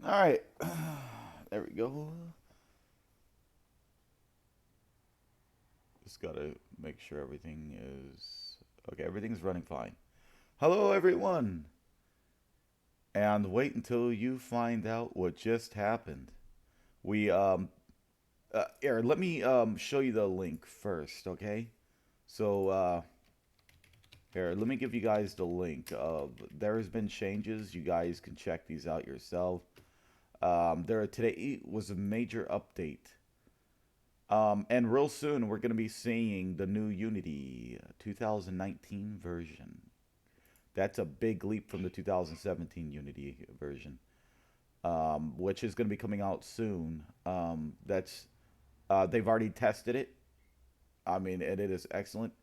All right. There we go. Just gotta make sure everything is okay. Everything's running fine. Hello, everyone, and wait until you find out what just happened. We here. Let me show you the link first, okay? So here, let me give you guys the link. There's been changes. You guys can check these out yourself. Today was a major update. And real soon, we're going to be seeing the new Unity 2019 version. That's a big leap from the 2017 Unity version, which is going to be coming out soon. They've already tested it. I mean, and it is excellent.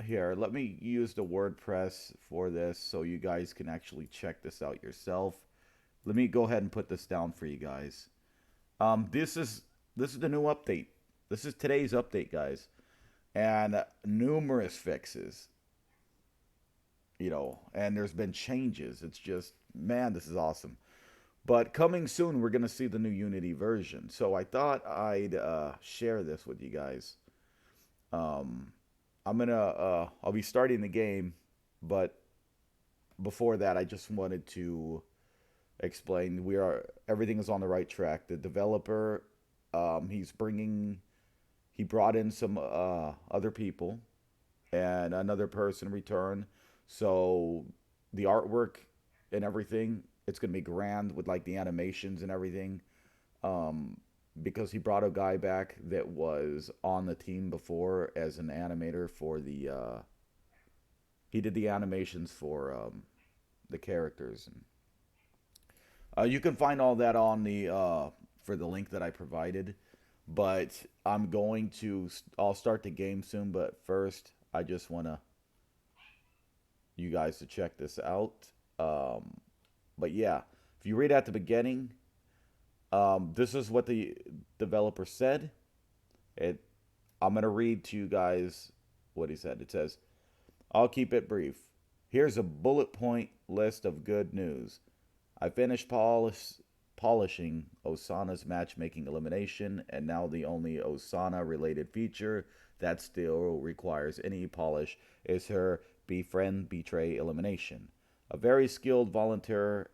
Here, let me use the WordPress for this so you guys can actually check this out yourself. Let me go ahead and put this down for you guys. This is the new update. This is today's update, guys, and numerous fixes. And there's been changes. It's just, man, this is awesome. But coming soon, we're gonna see the new Unity version. So I thought I'd share this with you guys. Um, I'll be starting the game, but before that, I just wanted to explain everything is on the right track. The developer, he's bringing he brought in some other people and another person in return. So the artwork and everything, it's gonna be grand with like the animations and everything. Um, because he brought a guy back that was on the team before as an animator for the he did the animations for the characters. And you can find all that on the for the link that I provided. But I'll start the game soon. But first, I just want to you guys to check this out. Um, but yeah, if you read at the beginning, this is what the developer said. It. I'm gonna read to you guys what he said. It says, "I'll keep it brief. Here's a bullet point list of good news. I finished polishing Osana's matchmaking elimination, and now the only Osana related feature that still requires any polish is her befriend betray elimination. A very skilled volunteer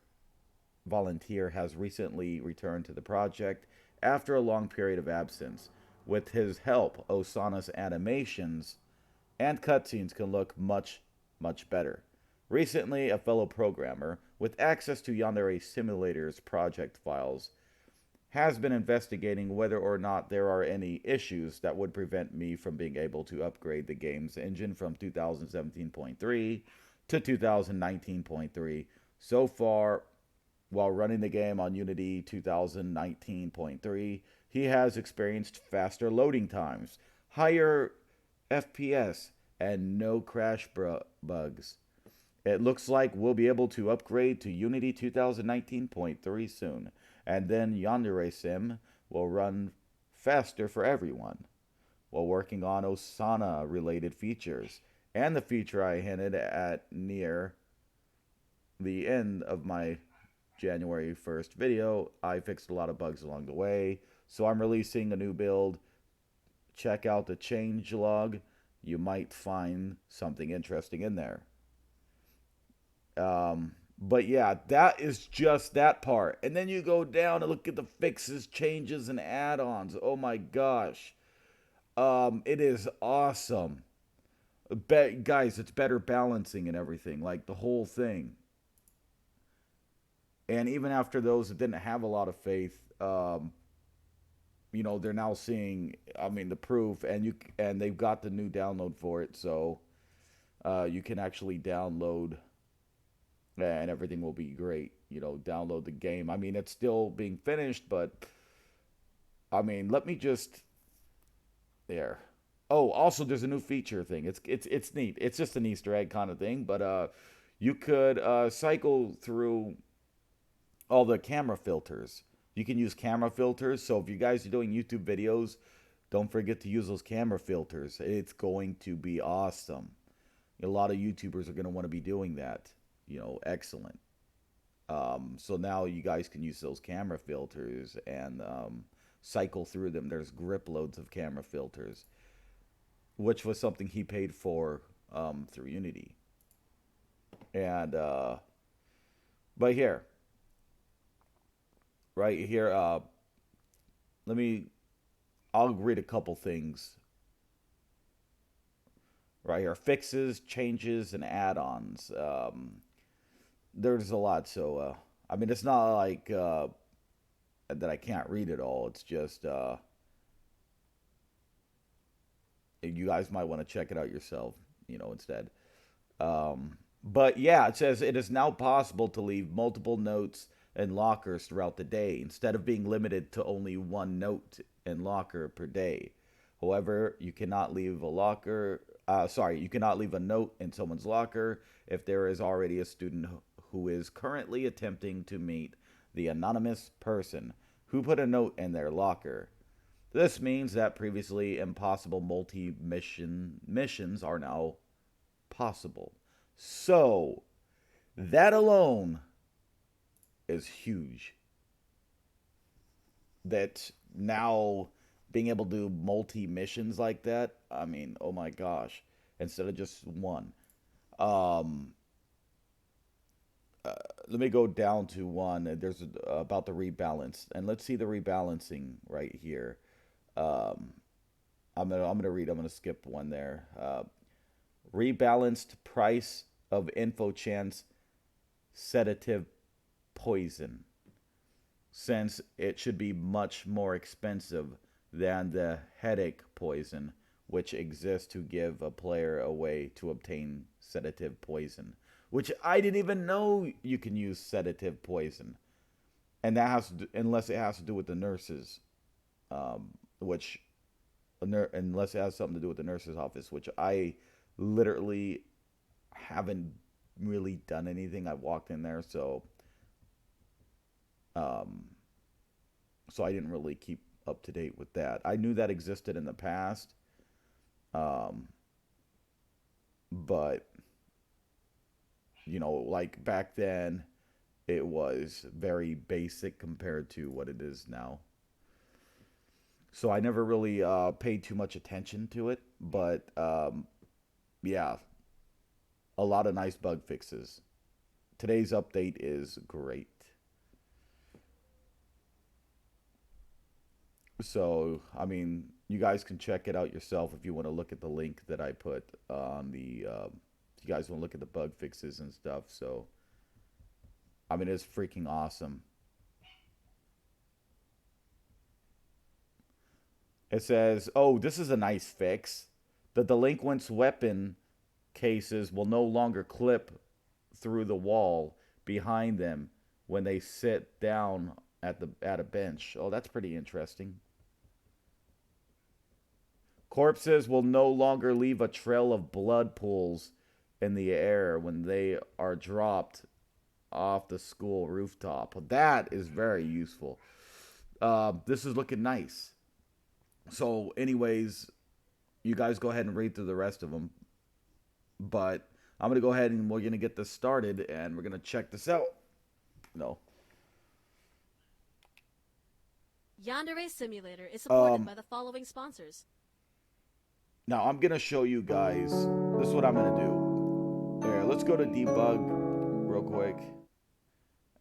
has recently returned to the project after a long period of absence. With his help, Osana's animations and cutscenes can look much, much better. Recently, a fellow programmer with access to Yandere Simulator's project files has been investigating whether or not there are any issues that would prevent me from being able to upgrade the game's engine from 2017.3 to 2019.3. So far, while running the game on Unity 2019.3, he has experienced faster loading times, higher FPS, and no crash bugs. It looks like we'll be able to upgrade to Unity 2019.3 soon, and then Yandere Sim will run faster for everyone, while working on Osana related features and the feature I hinted at near the end of my January 1st video. I fixed a lot of bugs along the way, so I'm releasing a new build. Check out the change log. You might find something interesting in there. But yeah, that is just that part. And then you go down and look at the fixes, changes, and add-ons. Oh my gosh. It is awesome. Guys, it's better balancing and everything, like the whole thing. And even after those that didn't have a lot of faith, they're now seeing, I mean, the proof, and they've got the new download for it, so you can actually download and everything will be great. Download the game. I mean, it's still being finished, but I mean, let me just there. Oh, also, there's a new feature thing. It's neat. It's just an Easter egg kind of thing, but you could cycle through all the camera filters. You can use camera filters. So if you guys are doing YouTube videos, don't forget to use those camera filters. It's going to be awesome. A lot of YouTubers are going to want to be doing that. Excellent. So now you guys can use those camera filters and cycle through them. There's grip loads of camera filters, which was something he paid for through Unity. And but here, right here, let me. I'll read a couple things right here: fixes, changes, and add-ons. There's a lot, so I mean, it's not like that I can't read it all. It's just you guys might want to check it out yourself, instead. But yeah, it says it is now possible to leave multiple notes and lockers throughout the day instead of being limited to only one note and locker per day. However, you cannot leave a locker. You cannot leave a note in someone's locker if there is already a student who is currently attempting to meet the anonymous person who put a note in their locker. This means that previously impossible multi-mission missions are now possible. So, that alone is huge. That now being able to do multi missions like that, I mean, oh my gosh, instead of just one. Um, Let me go down to one. There's about the rebalance, and let's see the rebalancing right here. Um, I'm gonna read. I'm gonna skip one there. Rebalanced price of info chance sedative poison, since it should be much more expensive than the headache poison, which exists to give a player a way to obtain sedative poison. Which I didn't even know you can use sedative poison, and that has to do, unless it has to do with the nurses, which unless it has something to do with the nurse's office, which I literally haven't really done anything. I walked in there, um, so I didn't really keep up to date with that. I knew that existed in the past, um, but like back then, it was very basic compared to what it is now. So I never really paid too much attention to it, but yeah, a lot of nice bug fixes. Today's update is great. So, I mean, you guys can check it out yourself if you want to look at the link that I put on the. If you guys want to look at the bug fixes and stuff. So, I mean, it's freaking awesome. It says, oh, this is a nice fix. The delinquent's weapon cases will no longer clip through the wall behind them when they sit down at a bench. Oh, that's pretty interesting. Corpses will no longer leave a trail of blood pools in the air when they are dropped off the school rooftop. That is very useful. This is looking nice. So, anyways, you guys go ahead and read through the rest of them. But I'm gonna go ahead and we're gonna get this started, and we're gonna check this out. No. Yandere Simulator is supported Um. by the following sponsors. Now I'm gonna show you guys. This is what I'm gonna do. Here, let's go to debug real quick,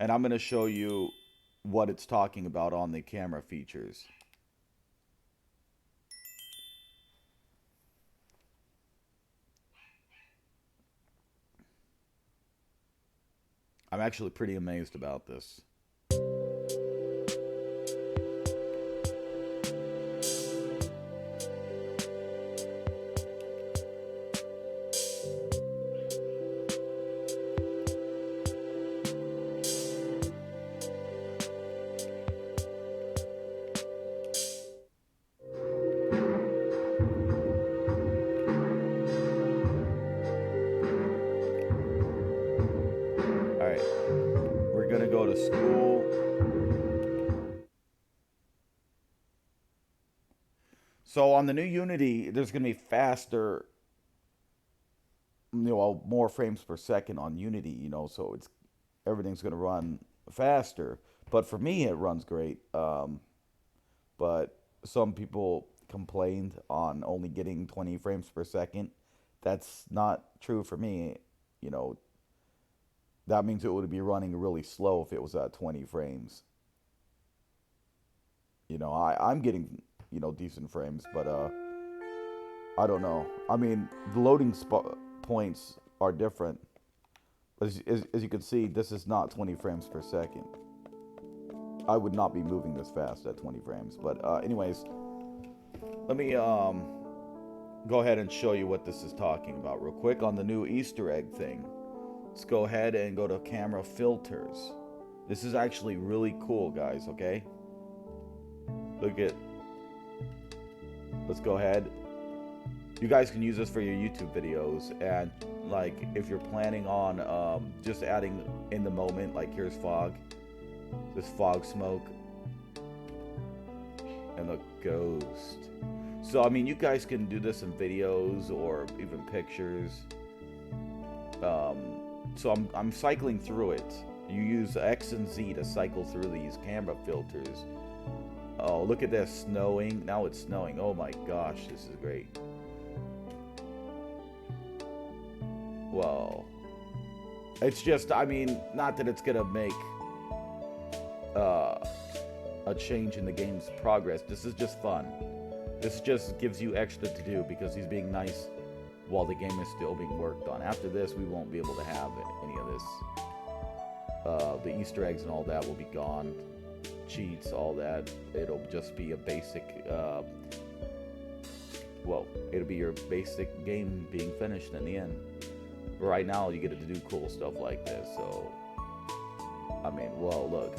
and I'm gonna show you what it's talking about on the camera features. I'm actually pretty amazed about this. All right, we're gonna go to school. So on the new Unity, there's gonna be faster, more frames per second on Unity. So everything's going to run faster. But for me, it runs great. But some people complained on only getting 20 frames per second. That's not true for me. You know, that means it would be running really slow if it was at 20 frames. I'm getting, decent frames, but I don't know. I mean, the loading points are different. As you can see, this is not 20 frames per second. I would not be moving this fast at 20 frames. But anyways, let me go ahead and show you what this is talking about real quick on the new Easter egg thing. Let's go ahead and go to camera filters. This is actually really cool, guys, okay? Let's go ahead. You guys can use this for your YouTube videos, and like if you're planning on just adding in the moment, like here's fog, this fog smoke, and the ghost. So I mean, you guys can do this in videos or even pictures. So I'm cycling through it. You use X and Z to cycle through these camera filters. Oh, look at this, snowing. Now it's snowing. Oh my gosh, this is great. Well, it's just, I mean, not that it's gonna make a change in the game's progress. This is just fun. This just gives you extra to do because he's being nice while the game is still being worked on. After this, we won't be able to have any of this. The Easter eggs and all that will be gone. Cheats, all that. It'll just be a basic, well, it'll be your basic game being finished in the end. But right now, you get to do cool stuff like this, so, I mean, well, look.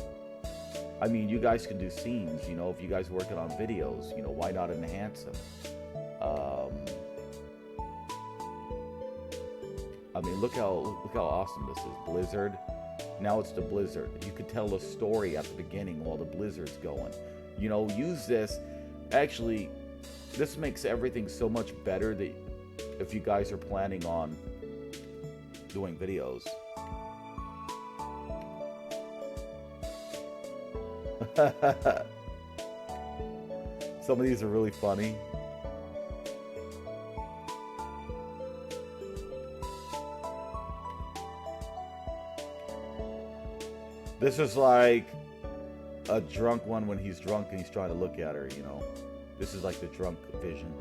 I mean, you guys can do scenes, if you guys are working on videos, why not enhance them? I mean, look how awesome this is. Blizzard. Now it's the blizzard. You could tell a story at the beginning while the blizzard's going. Use this. Actually, this makes everything so much better that if you guys are planning on doing videos. Some of these are really funny. This is like a drunk one when he's drunk and he's trying to look at her, This is like the drunk vision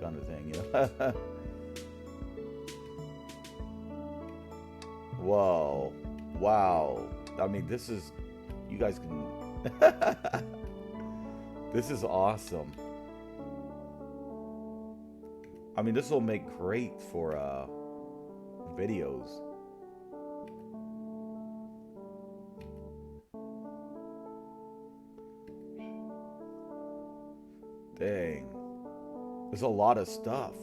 kind of thing, Whoa. Wow. I mean, this is... You guys can... This is awesome. I mean, this will make great for videos. Dang. There's a lot of stuff.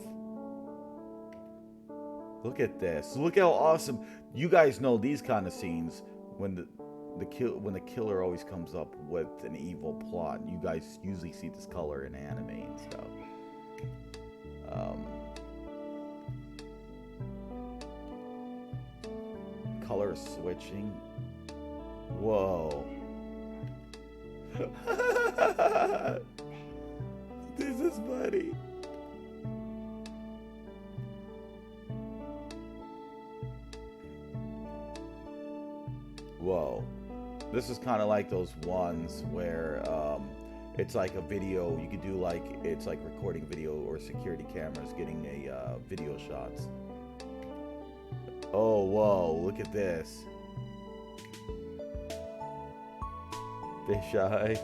Look at this. Look how awesome. You guys know these kind of scenes when the killer always comes up with an evil plot. You guys usually see this color in anime and stuff. Color switching. Whoa. This is funny. Whoa. This is kind of like those ones where it's like a video. You could do like, it's like recording video or security cameras getting a video shots. Oh, whoa. Look at this. Fish eye.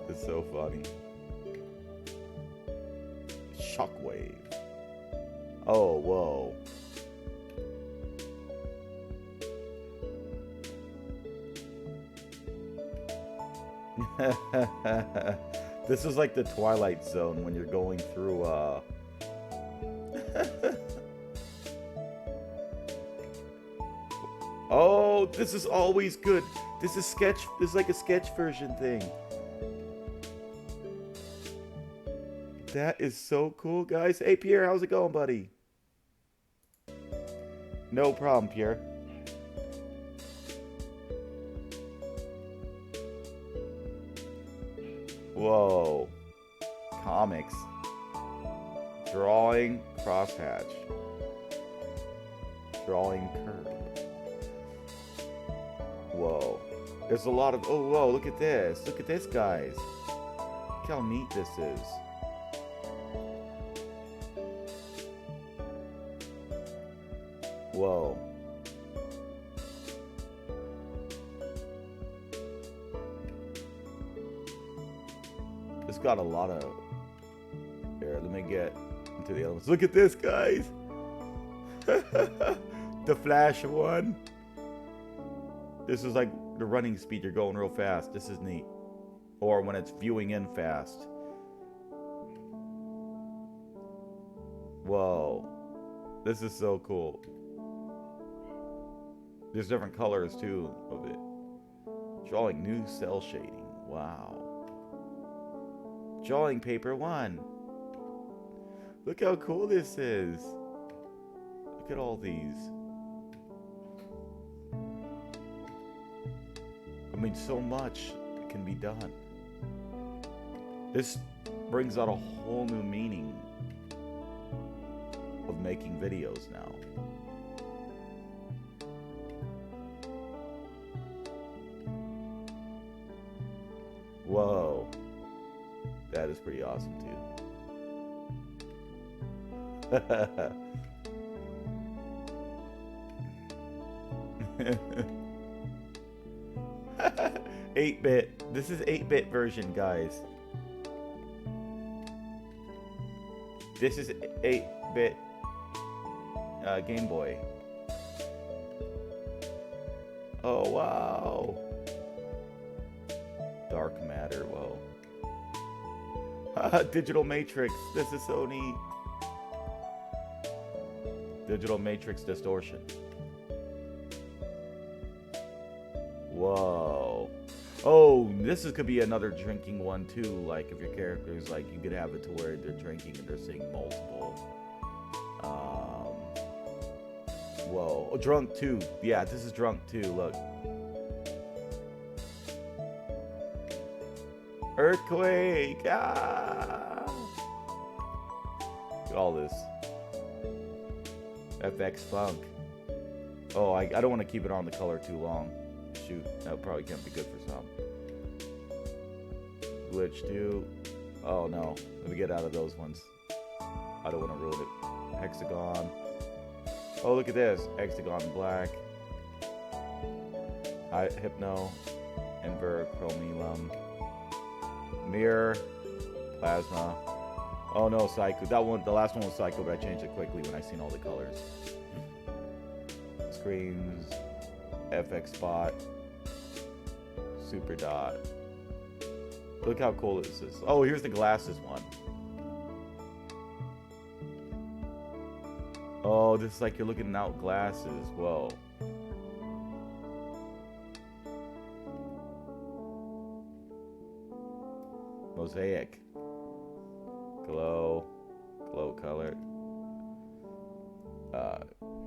It's so funny. Shockwave. Oh, whoa. This is like the Twilight Zone when you're going through, Oh, This is always good. This is like a sketch version thing. That is so cool, guys. Hey, Pierre, how's it going, buddy? No problem, Pierre. Whoa. Comics. Drawing crosshatch. Drawing curve. Whoa. There's a lot of... Oh, whoa, look at this. Look at this, guys. Look how neat this is. Whoa. It's got a lot of... Here, let me get into the elements. Look at this, guys. The flash one. This is like the running speed. You're going real fast. This is neat. Or when it's viewing in fast. Whoa. This is so cool. There's different colors too of it. Drawing new cell shading. Wow. Drawing paper 1. Look how cool this is. Look at all these. I mean, so much can be done. This brings out a whole new meaning of making videos now. Whoa. That is pretty awesome too. 8-bit. This is 8-bit version, guys. This is 8-bit Game Boy. Oh, wow. Dark matter, whoa. Digital matrix. This is so neat. Digital matrix distortion. Whoa. Oh, could be another drinking one too. Like if your character's like, you could have it to where they're drinking and they're seeing multiple. Whoa. Oh, drunk 2. Yeah, this is drunk 2. Look. Earthquake. Ah! Look at all this. FX Funk. Oh, I don't want to keep it on the color too long. Shoot, that probably can't be good for some. Glitch 2. Oh no, let me get out of those ones. I don't want to ruin it. Hexagon. Oh, look at this. Hexagon black. Hypno. Invert. Chromulum. Mirror. Plasma. Oh no, Psycho. That one, the last one was Psycho, but I changed it quickly when I seen all the colors. Screens. FX Spot. Super Dot. Look how cool this is. Oh, here's the glasses one. Oh, this is like you're looking out glasses. Whoa. Mosaic. Glow. Glow color.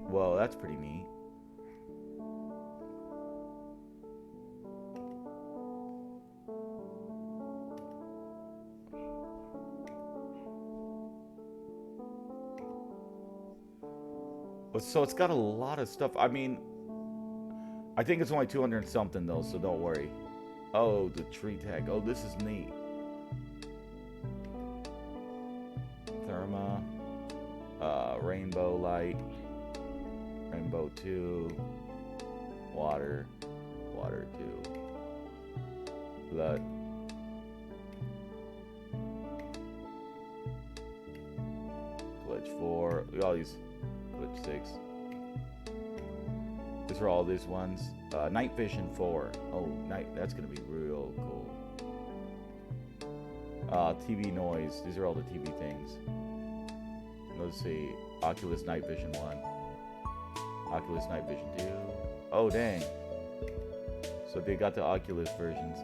Well, that's pretty neat. So it's got a lot of stuff. I mean, I think it's only 200 and something though, so don't worry. Oh, the tree tag. Oh, this is neat. Therma. Rainbow light. Rainbow 2. Water. Water 2. Blood. Glitch 4. Look at all these. Glitch 6. These are all these ones. Night Vision 4. Oh, that's gonna be real cool. TV noise. These are all the TV things. Let's see. Oculus Night Vision 1. Oculus Night Vision 2. Oh, dang. So they got the Oculus versions.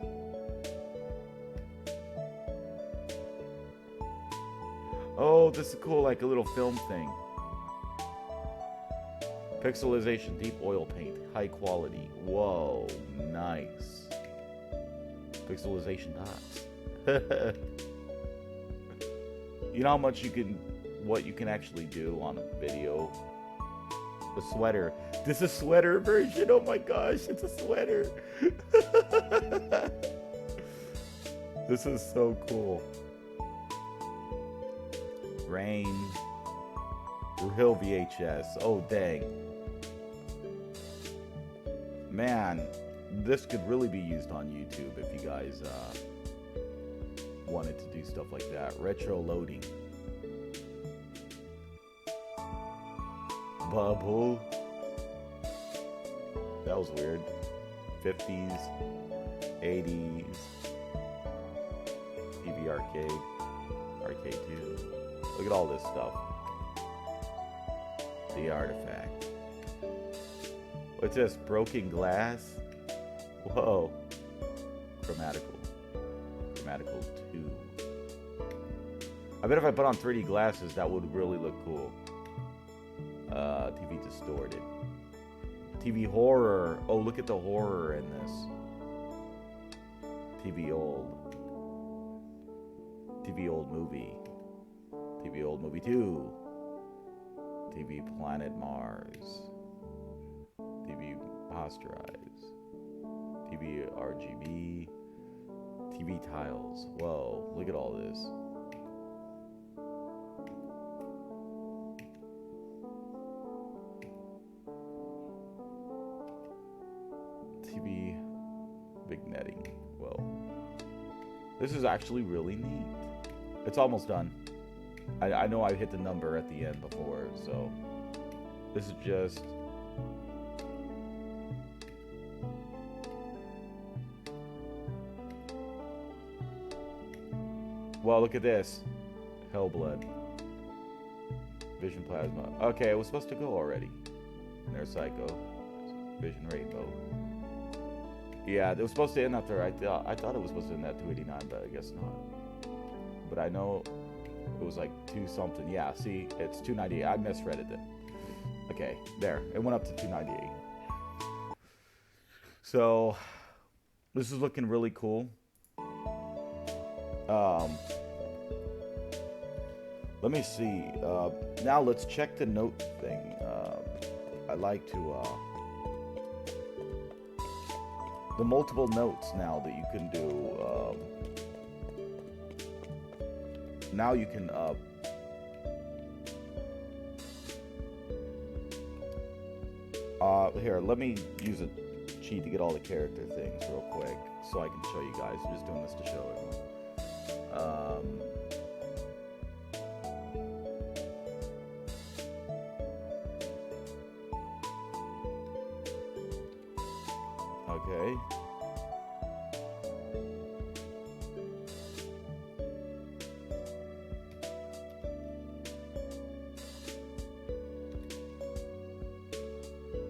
Oh, this is cool, like a little film thing. Pixelization, deep oil paint, high quality. Whoa, nice. Pixelization dots. You know how much what you can actually do on a video? The sweater. This is a sweater version. Oh my gosh, it's a sweater. This is so cool. Rain. Hill VHS. Oh dang. Man, this could really be used on YouTube if you guys wanted to do stuff like that. Retro loading. Bubble. That was weird. 50s, 80s, TV arcade, arcade 2. Look at all this stuff. The artifact. What's this? Broken glass? Whoa. Chromatical. Chromatical 2. I bet if I put on 3D glasses, that would really look cool. TV distorted. TV horror. Oh, look at the horror in this. TV old. TV old movie. TV old movie 2. TV Planet Mars. TV Posterize. TV RGB. TV tiles. Whoa, look at all this. TV big netting. Whoa. This is actually really neat. It's almost done. I know I hit the number at the end before, so this is just well, look at this. Hellblood. Vision Plasma. Okay, it was supposed to go already. And there's Psycho. Vision Rainbow. Yeah, it was supposed to end after I thought it was supposed to end at 289, but I guess not. But I know it was like 2 something. Yeah, see, it's 298. I misread it then. Okay, there. It went up to 298. So, this is looking really cool. Let me see. Now let's check the note thing. I like to the multiple notes now that you can do. Now you can here, let me use a cheat to get all the character things real quick so I can show you guys. I'm just doing this to show everyone. Okay.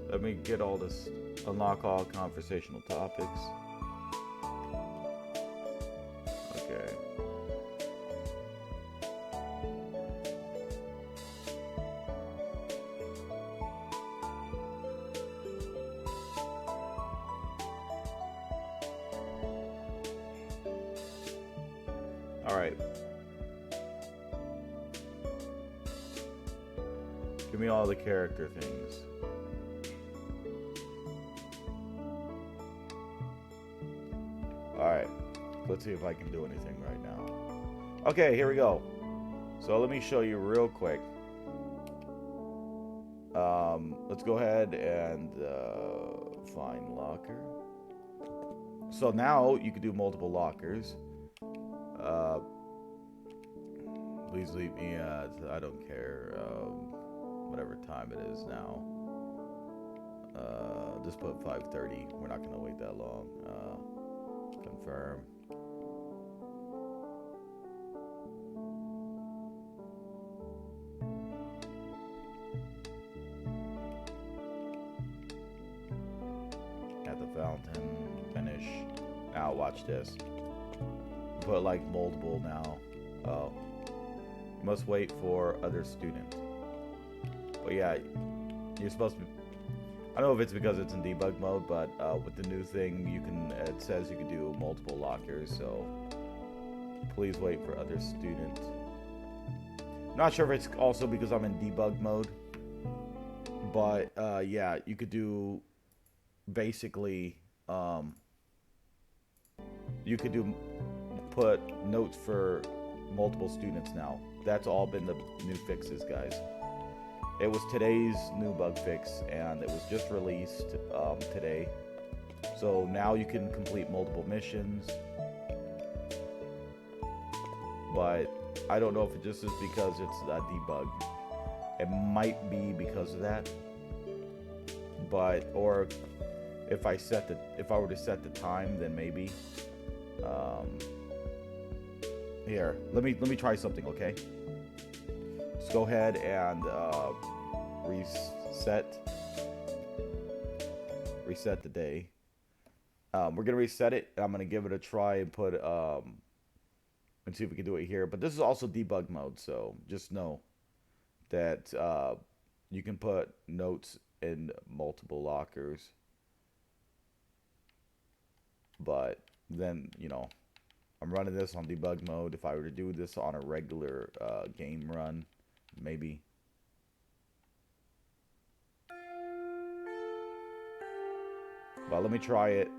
Let me get all this, unlock all conversational topics. Okay. All right. Give me all the character things. Alright, let's see if I can do anything right now. Okay, here we go. So let me show you real quick. Let's go ahead and find locker. So now you can do multiple lockers. Please leave me at, I don't care, whatever time it is now. Just put 5:30. We're not going to wait that long. Confirm. At the fountain. Now watch this. Put like multiple now. Oh. You must wait for other student. But yeah, you're supposed to be, I don't know if it's because it's in debug mode, but with the new thing, you can, it says you can do multiple lockers, so please wait for other student. Not sure if it's also because I'm in debug mode, but yeah, you could do basically, you could do put notes for multiple students now. That's all been the new fixes, guys. It was today's new bug fix, and it was just released today. So now you can complete multiple missions. But I don't know if it just is because it's a debug. It might be because of that. But, or if I were to set the time, then maybe. Here, let me try something, okay? Let's go ahead and reset the day. We're gonna reset it. I'm gonna give it a try and put and see if we can do it here. But this is also debug mode, so just know that you can put notes in multiple lockers. But then, you know, I'm running this on debug mode. If I were to do this on a regular game run, maybe. But let me try it.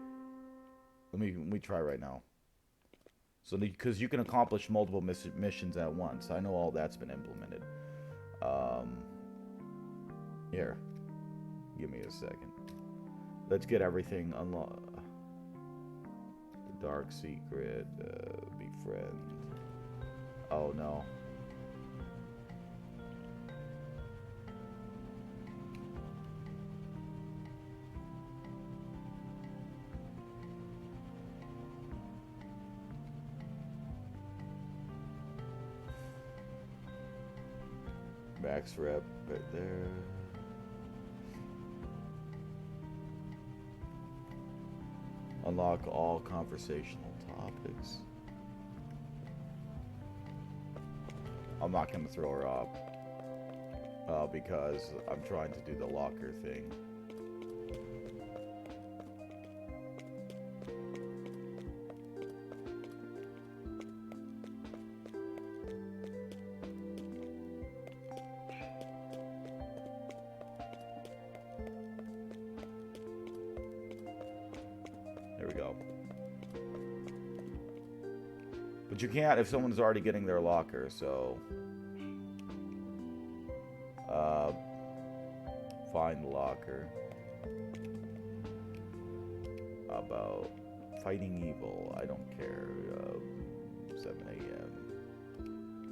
Let me try right now. So because you can accomplish multiple missions at once. I know all that's been implemented. Here. Give me a second. Let's get everything unlocked. The dark secret. Befriend. Oh no. Max rep right there. Unlock all conversational topics. I'm not gonna throw her off because I'm trying to do the locker thing. There we go. But you can't if someone's already getting their locker, so find the locker. About fighting evil, I don't care. 7 a.m.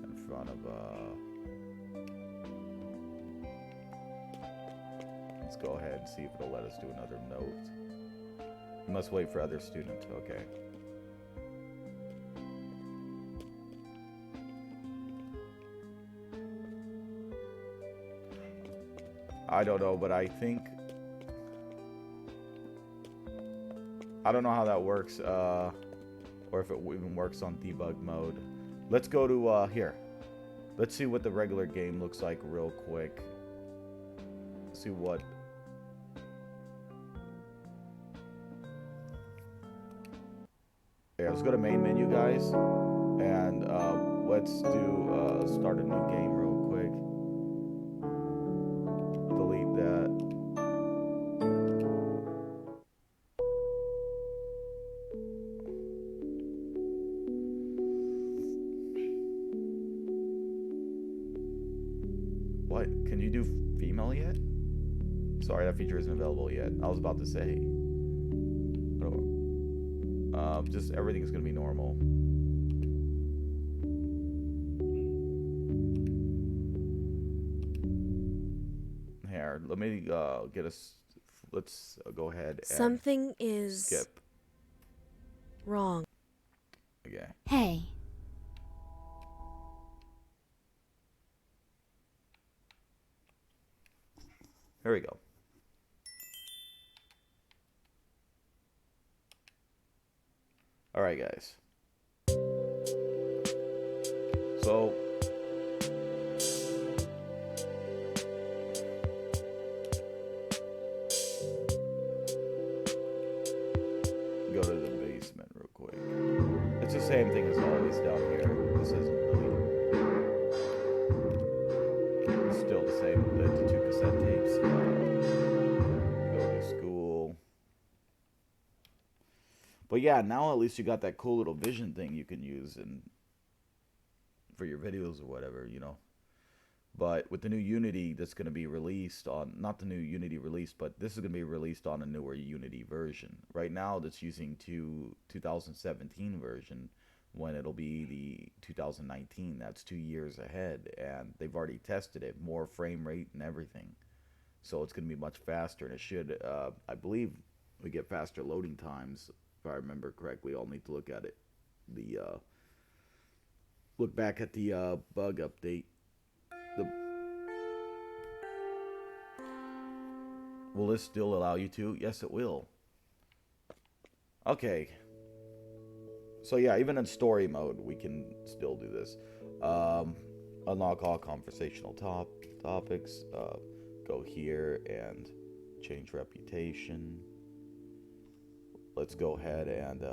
in front of let's go ahead and see if it'll let us do another note. You must wait for other students. Okay. I don't know, but I think I don't know how that works, or if it even works on debug mode. Let's go to here. Let's see what the regular game looks like real quick. See what. Yeah, let's go to main menu, guys, and let's do start a new game real quick. Delete that. What? Can you do female yet? Sorry, that feature isn't available yet. I was about to say. Just everything's gonna be normal. Here, let me get us. Let's go ahead and Something is skip. wrong. Okay. Hey. Here we go. Alright, guys. So, go to the basement real quick. It's the same thing as always down here. This isn't really. It's still the same. The two cassette tapes. Go to school. But yeah, now at least you got that cool little vision thing you can use and for your videos or whatever, you know. But with the new Unity that's going to be released on, not the new Unity release, but this is going to be released on a newer Unity version. Right now, that's using 2017 version when it'll be the 2019. That's 2 years ahead, and they've already tested it, more frame rate and everything. So it's going to be much faster, and it should, I believe, we get faster loading times. If I remember correctly, I'll need to look at it. Look back at the bug update. The, will this still allow you to? Yes, it will. Okay. So yeah, even in story mode, we can still do this. Unlock all conversational topics. Go here and change reputation. Let's go ahead and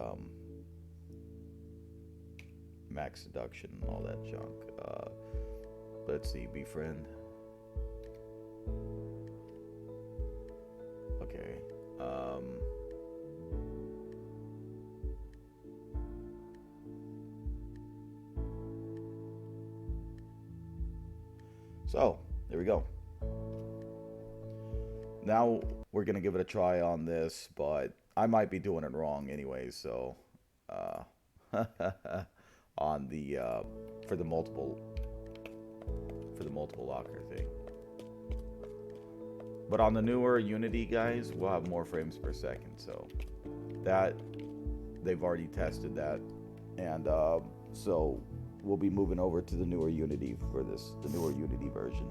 max seduction and all that junk. Let's see, befriend. Okay. So, there we go. Now we're gonna give it a try on this, but I might be doing it wrong anyway, so on the for the multiple locker thing. But on the newer Unity, guys, we'll have more frames per second. So that they've already tested that, and so we'll be moving over to the newer Unity for this, the newer Unity version.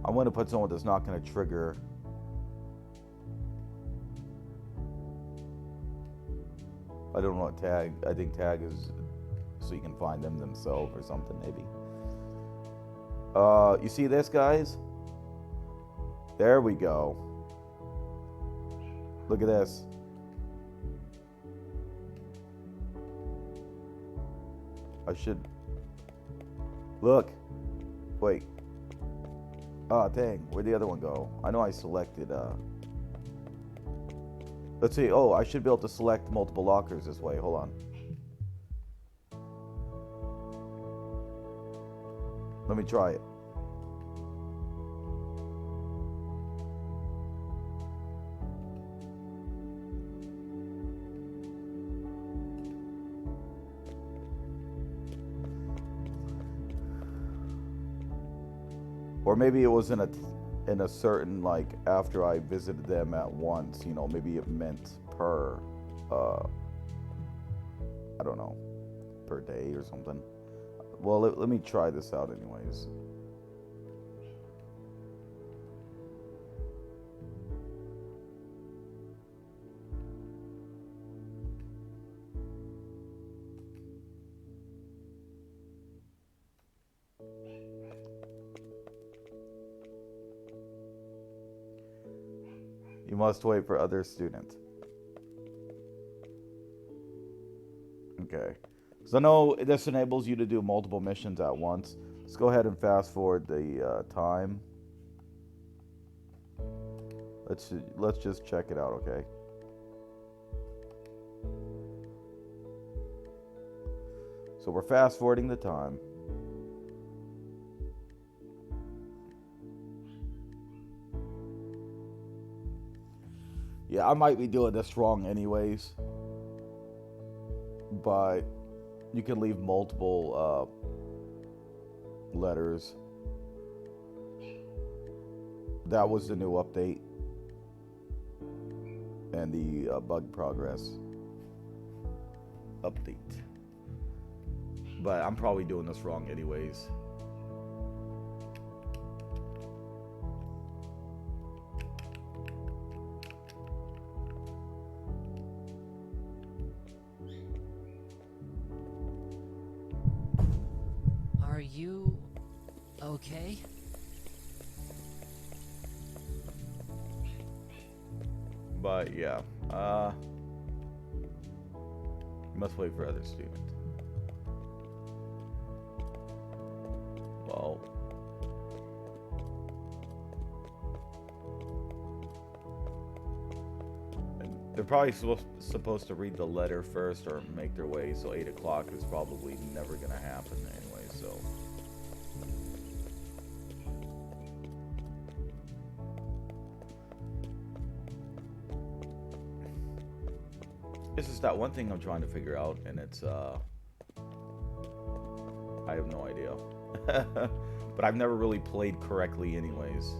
I'm going to put someone that's not going to trigger. I don't know what tag. I think tag is so you can find them themselves or something, maybe. You see this, guys? There we go. Look at this. I should look. Wait. Ah, dang. Where'd the other one go? I know I selected, let's see. Oh, I should be able to select multiple lockers this way. Hold on. Let me try it. Or maybe it was in a certain, like, after I visited them at once, you know, maybe it meant per I don't know, per day or something. Well, let me try this out anyways. You must wait for other students. Okay. So no, this enables you to do multiple missions at once. Let's go ahead and fast forward the time. Let's just check it out, okay? So we're fast forwarding the time. Yeah, I might be doing this wrong anyways, but you can leave multiple letters. That was the new update. and the bug progress update. But I'm probably doing this wrong anyways. Are you okay? But yeah, must wait for other student. Well, they're probably supposed to read the letter first or make their way, so 8 o'clock is probably never gonna happen anyway, so. This is that one thing I'm trying to figure out, and it's, I have no idea. But I've never really played correctly anyways.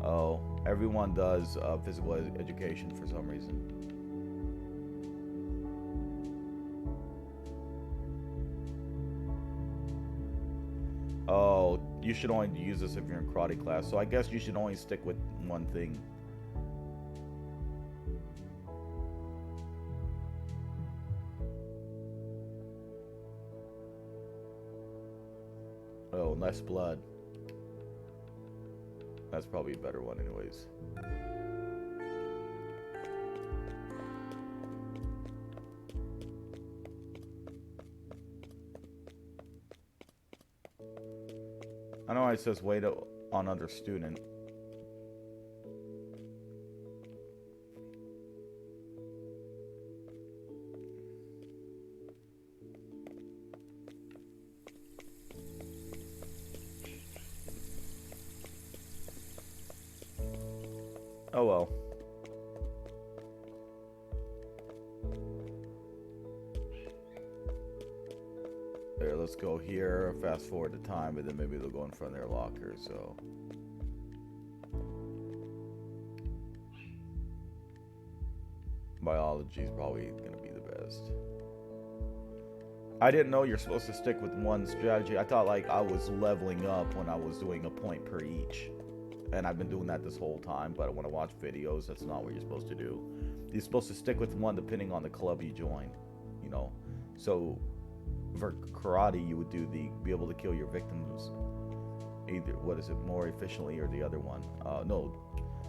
Oh, everyone does physical education for some reason. Oh, you should only use this if you're in karate class, so I guess you should only stick with one thing. Oh, less blood. That's probably a better one anyways. I know it says wait on other student. Oh well. There, let's go here, fast forward the time, and then maybe they'll go in front of their locker, so. Biology is probably gonna be the best. I didn't know you're supposed to stick with one strategy. I thought like I was leveling up when I was doing a point per each. And I've been doing that this whole time, but when I watch videos, that's not what you're supposed to do. You're supposed to stick with one depending on the club you join, you know. So for karate, you would do be able to kill your victims either, what is it, more efficiently, or the other one. No,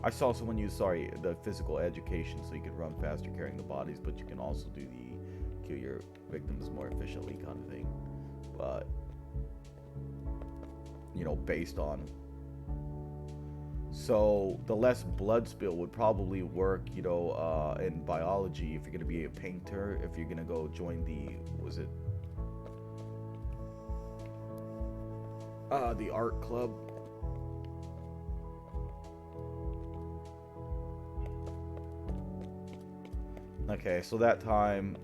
I saw someone use, the physical education, so you could run faster carrying the bodies, but you can also do the kill your victims more efficiently kind of thing. But, you know, based on. So the less blood spill would probably work, you know, in biology if you're going to be a painter, if you're going to go join the art club. Okay, so that time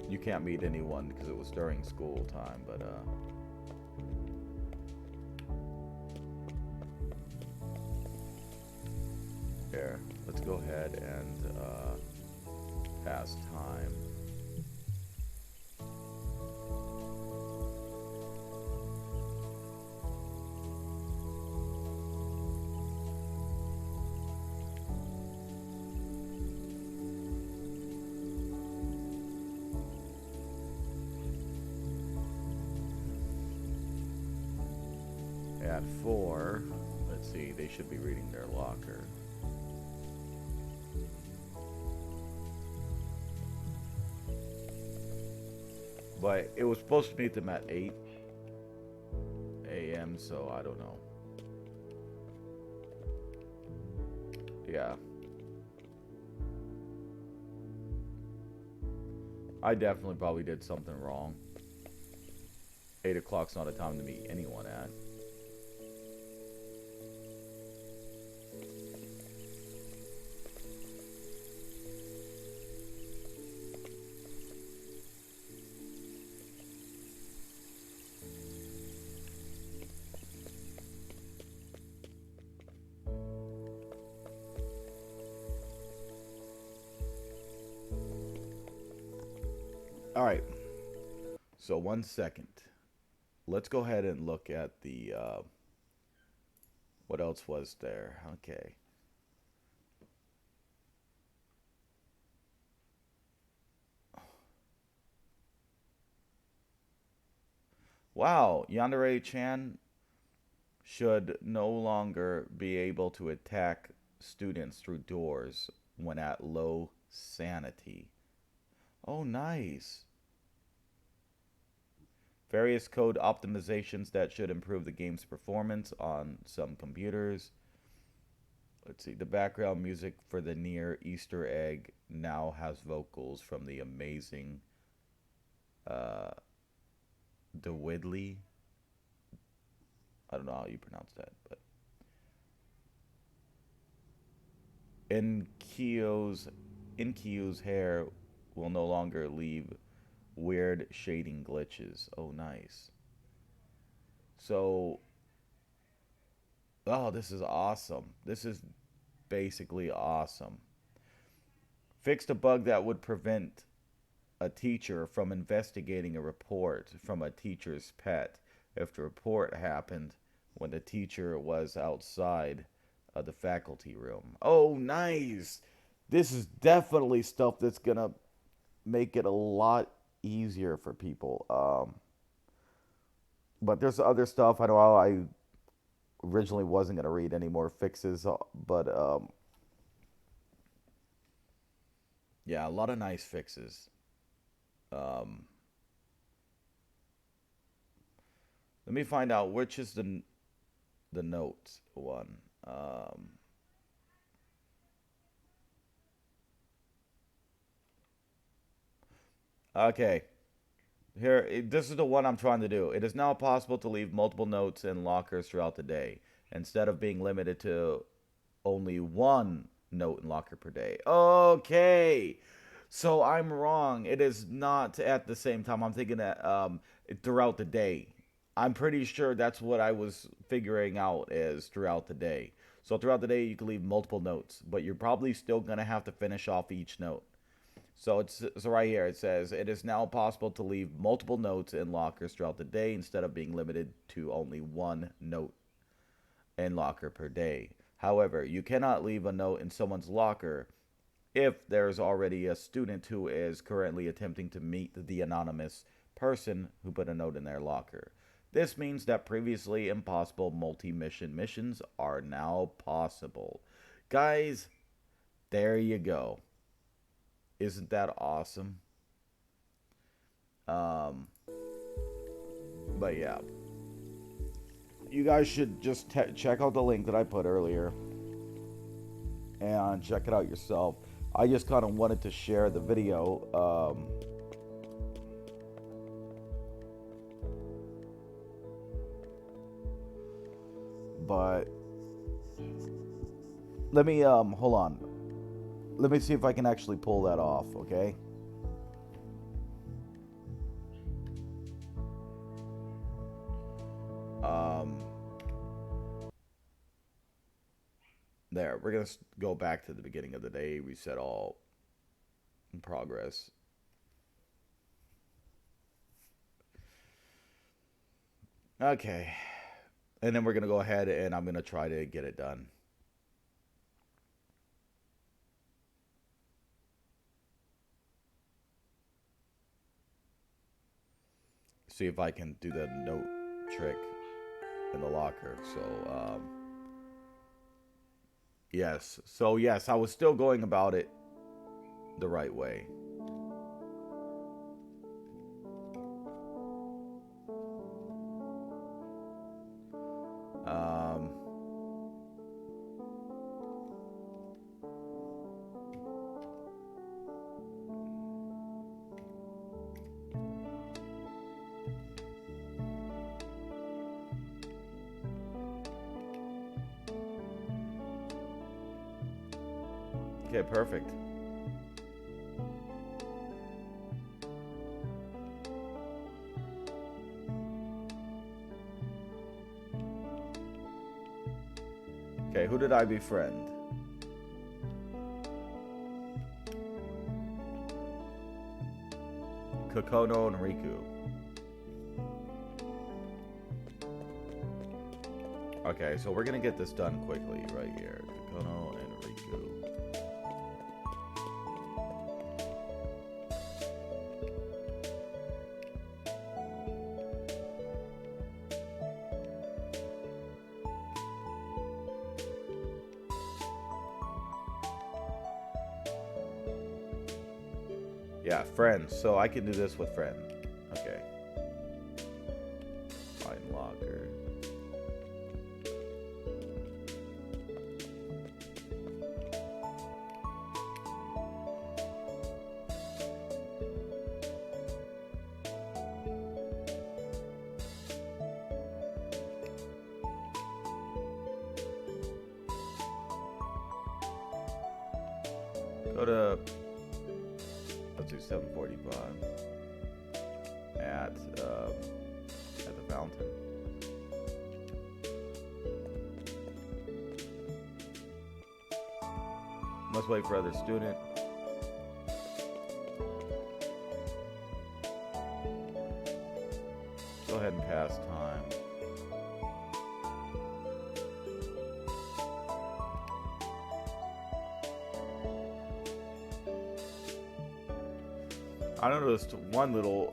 you can't meet anyone because it was during school time, but here, let's go ahead and pass time. At 4, let's see, they should be reading their locker. But it was supposed to meet them at 8 a.m., so I don't know. Yeah. I definitely probably did something wrong. 8 o'clock's not a time to meet anyone at. All right. So 1 second. Let's go ahead and look at the what else was there? Okay. Wow, Yandere-chan should no longer be able to attack students through doors when at low sanity. Oh, nice. Various code optimizations that should improve the game's performance on some computers. Let's see. The background music for the near Easter egg now has vocals from the amazing uh, DeWidley. I don't know how you pronounce that, but Inkyo's hair will no longer leave weird shading glitches. Oh, nice. So, oh, this is awesome. This is basically awesome. Fixed a bug that would prevent a teacher from investigating a report from a teacher's pet if the report happened when the teacher was outside of the faculty room. Oh, nice. This is definitely stuff that's gonna make it a lot easier for people. But there's other stuff. I know I originally wasn't gonna read any more fixes, but yeah, a lot of nice fixes. Um, Let me find out which is the notes one. Okay. Here, this is the one I'm trying to do. It is now possible to leave multiple notes in lockers throughout the day, instead of being limited to only one note in locker per day. Okay. So I'm wrong. It is not at the same time. I'm thinking that throughout the day. I'm pretty sure that's what I was figuring out is throughout the day. So throughout the day you can leave multiple notes, but you're probably still going to have to finish off each note. So right here it says it is now possible to leave multiple notes in lockers throughout the day instead of being limited to only one note in locker per day. However, you cannot leave a note in someone's locker if there's already a student who is currently attempting to meet the anonymous person who put a note in their locker. This means that previously impossible multi-mission missions are now possible. Guys, there you go. Isn't that awesome? But yeah. You guys should just check out the link that I put earlier and check it out yourself. I just kind of wanted to share the video. But let me hold on. Let me see if I can actually pull that off, okay? There, we're gonna go back to the beginning of the day. Reset all in progress. Okay. And then we're gonna go ahead and I'm gonna try to get it done. See if I can do the note trick in the locker. So, yes. So, yes, I was still going about it the right way. Okay, perfect. Okay, who did I befriend? Kokono and Riku. Okay, so we're gonna get this done quickly right here. Kokono and Riku. Yeah, friends. So I can do this with friend. Okay. Find locker. Go to, let's do 7:45 at the fountain. Must wait for other student. Go ahead and pass time. I noticed one little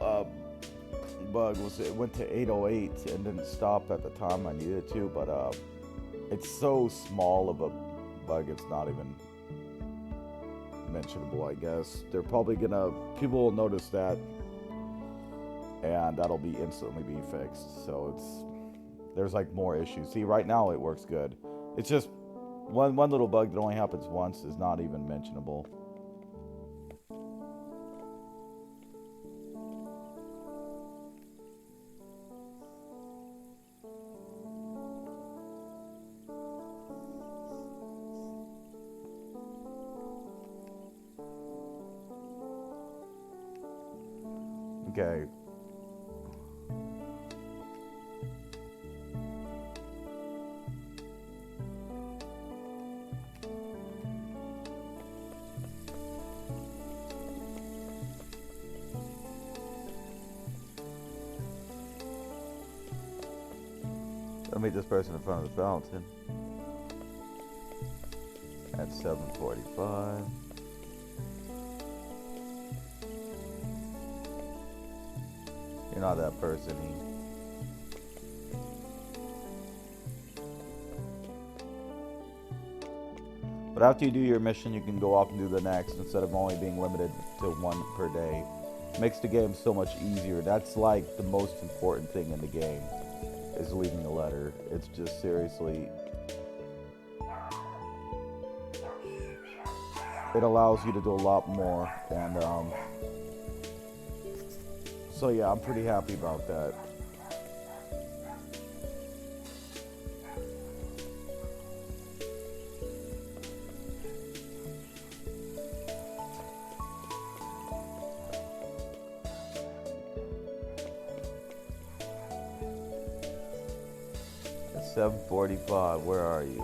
bug was it went to 808 and didn't stop at the time I needed it to, but it's so small of a bug it's not even mentionable, I guess. They're probably gonna, people will notice that and that'll be instantly be fixed. So there's like more issues. See, right now it works good. It's just one little bug that only happens once is not even mentionable. Okay. I'll meet this person in front of the fountain at 7:45. You're not that person, But after you do your mission, you can go off and do the next instead of only being limited to one per day. Makes the game so much easier. That's like the most important thing in the game, is leaving a letter. It's just seriously, it allows you to do a lot more, and so yeah, I'm pretty happy about that. It's 7:45, where are you?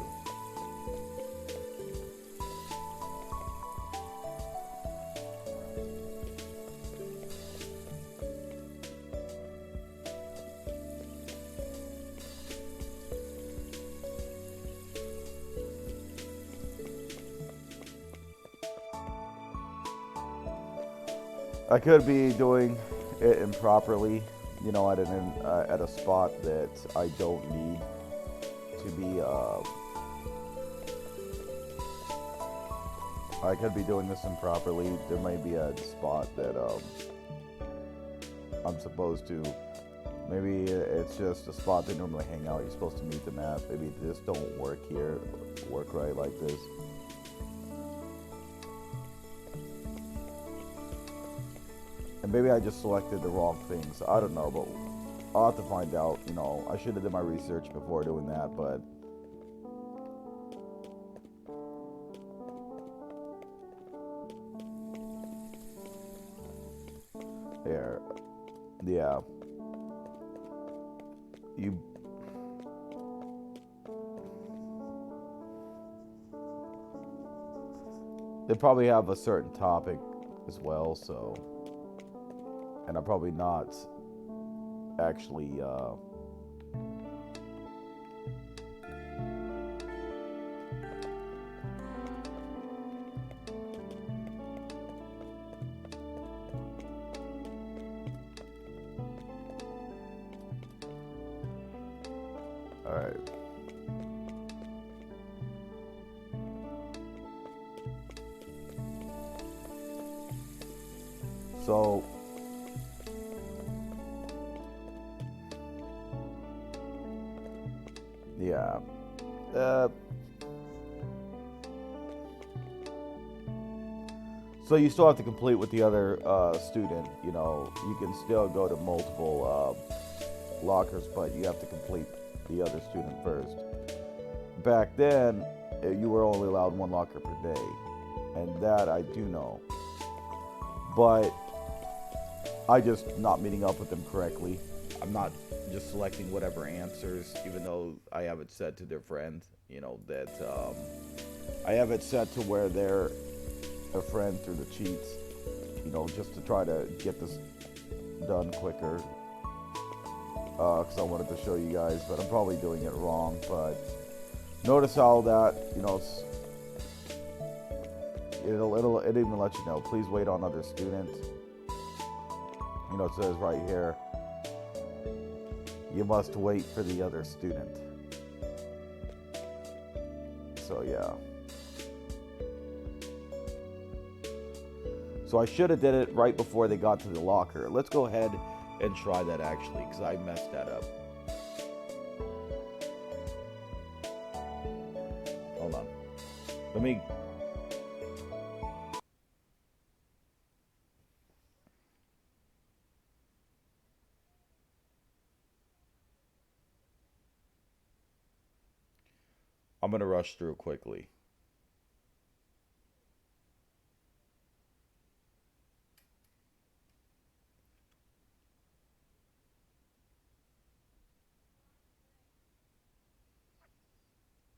I could be doing it improperly, you know, at a spot that I don't need to be. I could be doing this improperly. There may be a spot that I'm supposed to. Maybe it's just a spot they normally hang out. You're supposed to meet them at. Maybe it just don't work here, work right like this. And maybe I just selected the wrong things. I don't know, but I'll have to find out. You know, I should have done my research before doing that, but there. Yeah. They probably have a certain topic as well, so And I'm probably not actually all right. So yeah. So you still have to complete with the other student. You know, you can still go to multiple lockers, but you have to complete the other student first. Back then, you were only allowed one locker per day, and that I do know. But I just not meeting up with them correctly. I'm not just selecting whatever answers, even though I have it set to their friend. You know that I have it set to where they're a friend through the cheats. You know, just to try to get this done quicker. Because I wanted to show you guys, but I'm probably doing it wrong. But notice how that, you know, it'll even let you know. Please wait on other students. You know, it says right here, you must wait for the other student. So yeah. So I should have did it right before they got to the locker. Let's go ahead and try that actually, because I messed that up. Hold on. Let me... I'm going to rush through quickly.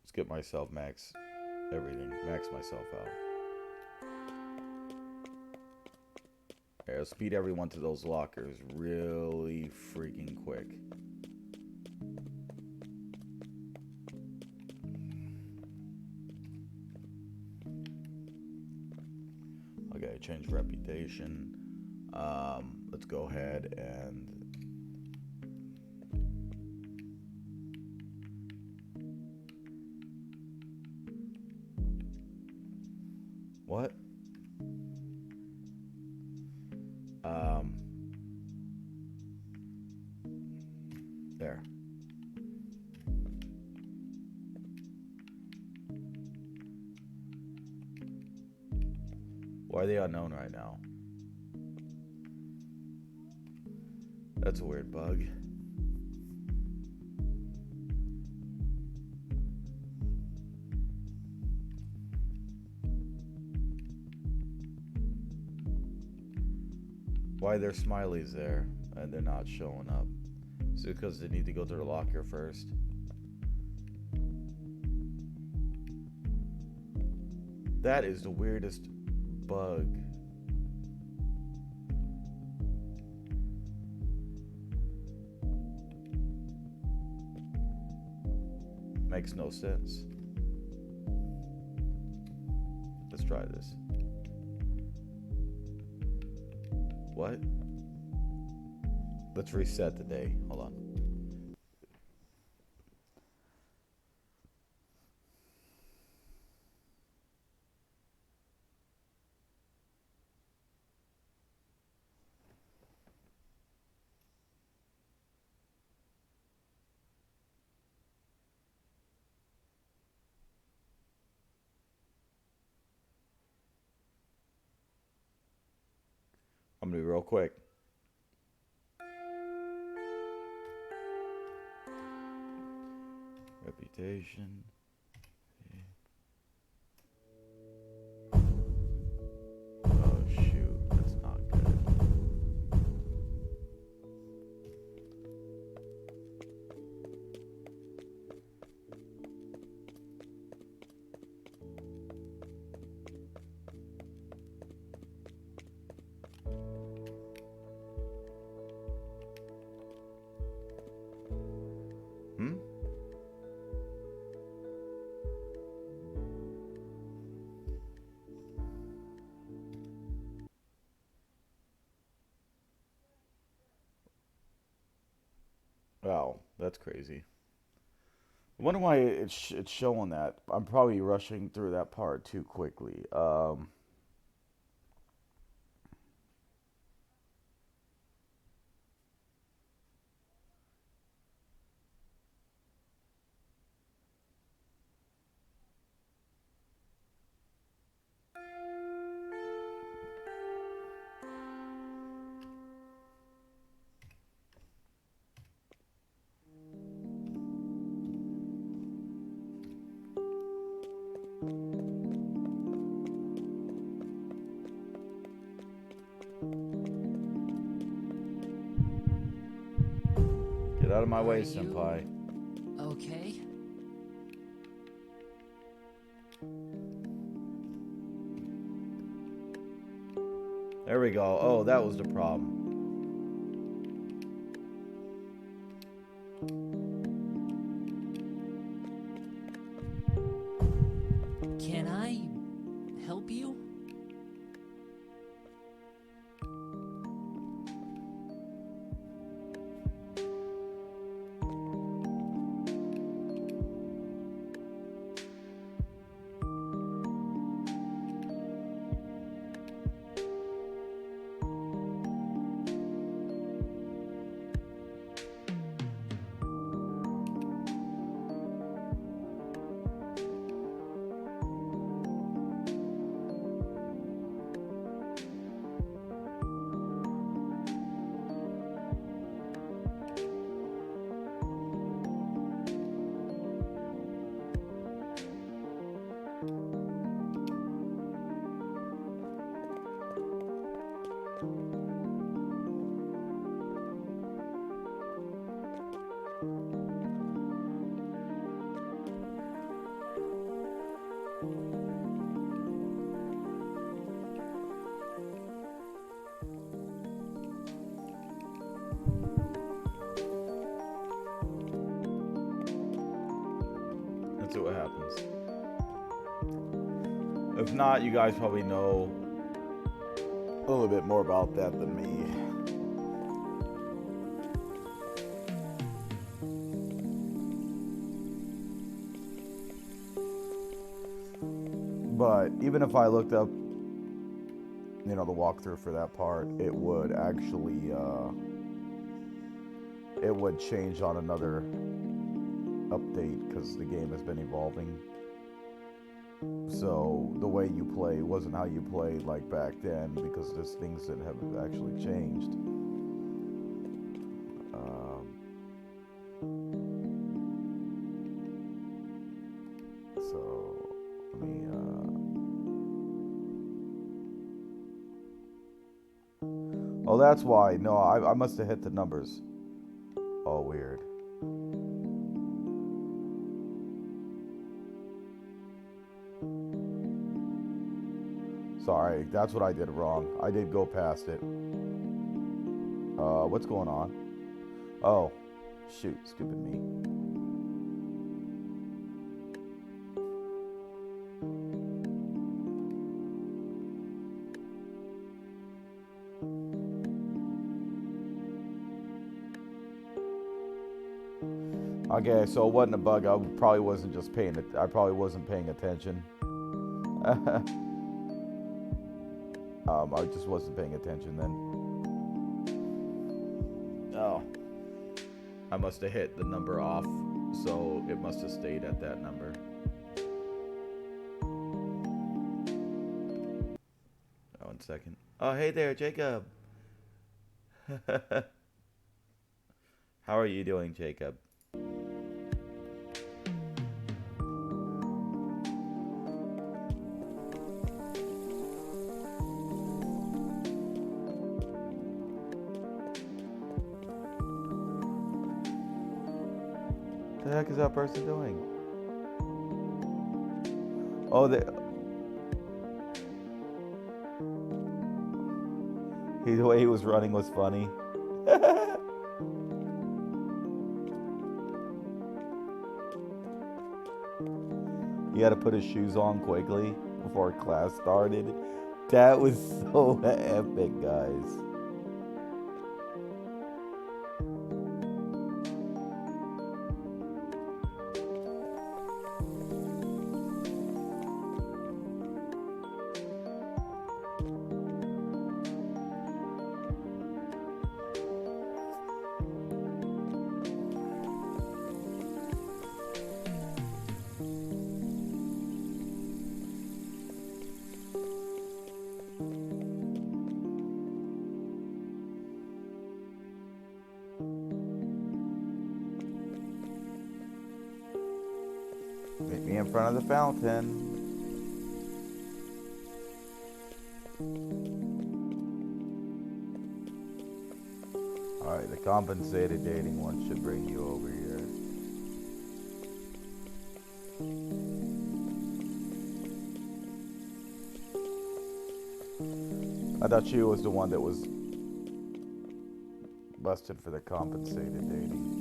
Let's get myself max everything. Max myself out. Okay, I'll speed everyone to those lockers really freaking quick. Okay, change reputation. Let's go ahead and what? There. Why are they unknown right now? That's a weird bug. Why are there smileys there and they're not showing up? Is it because they need to go to the locker first? That is the weirdest bug. Makes no sense. Let's try this. What? Let's reset the day. Hold on. I'm gonna be real quick. Reputation. Oh shoot, that's not good. Oh, that's crazy. I wonder why it's showing that. I'm probably rushing through that part too quickly. Get out of my way, Are you senpai. okay? There we go. Oh, that was the problem. Can I help you? Let's see what happens. If not, you guys probably know a little bit more about that than me. But even if I looked up, the walkthrough for that part, it would actually, it would change on another update because the game has been evolving. So the way you play wasn't how you played like back then because there's things that have actually changed. So let me. Oh, that's why. No, I must have hit the numbers. Oh, weird. Sorry, that's what I did wrong. I did go past it. What's going on? Oh, shoot, stupid me. Okay, so it wasn't a bug. I probably wasn't just paying it. I probably wasn't paying attention. I just wasn't paying attention then. Oh, I must have hit the number off, so it must have stayed at that number. Oh, 1 second. Oh, hey there, Jacob. How are you doing, Jacob? What the heck is that person doing? Oh, the way he was running was funny. He had to put his shoes on quickly before class started. That was so epic, guys. front of the fountain. Alright, the compensated dating one should bring you over here. I thought she was the one that was busted for the compensated dating.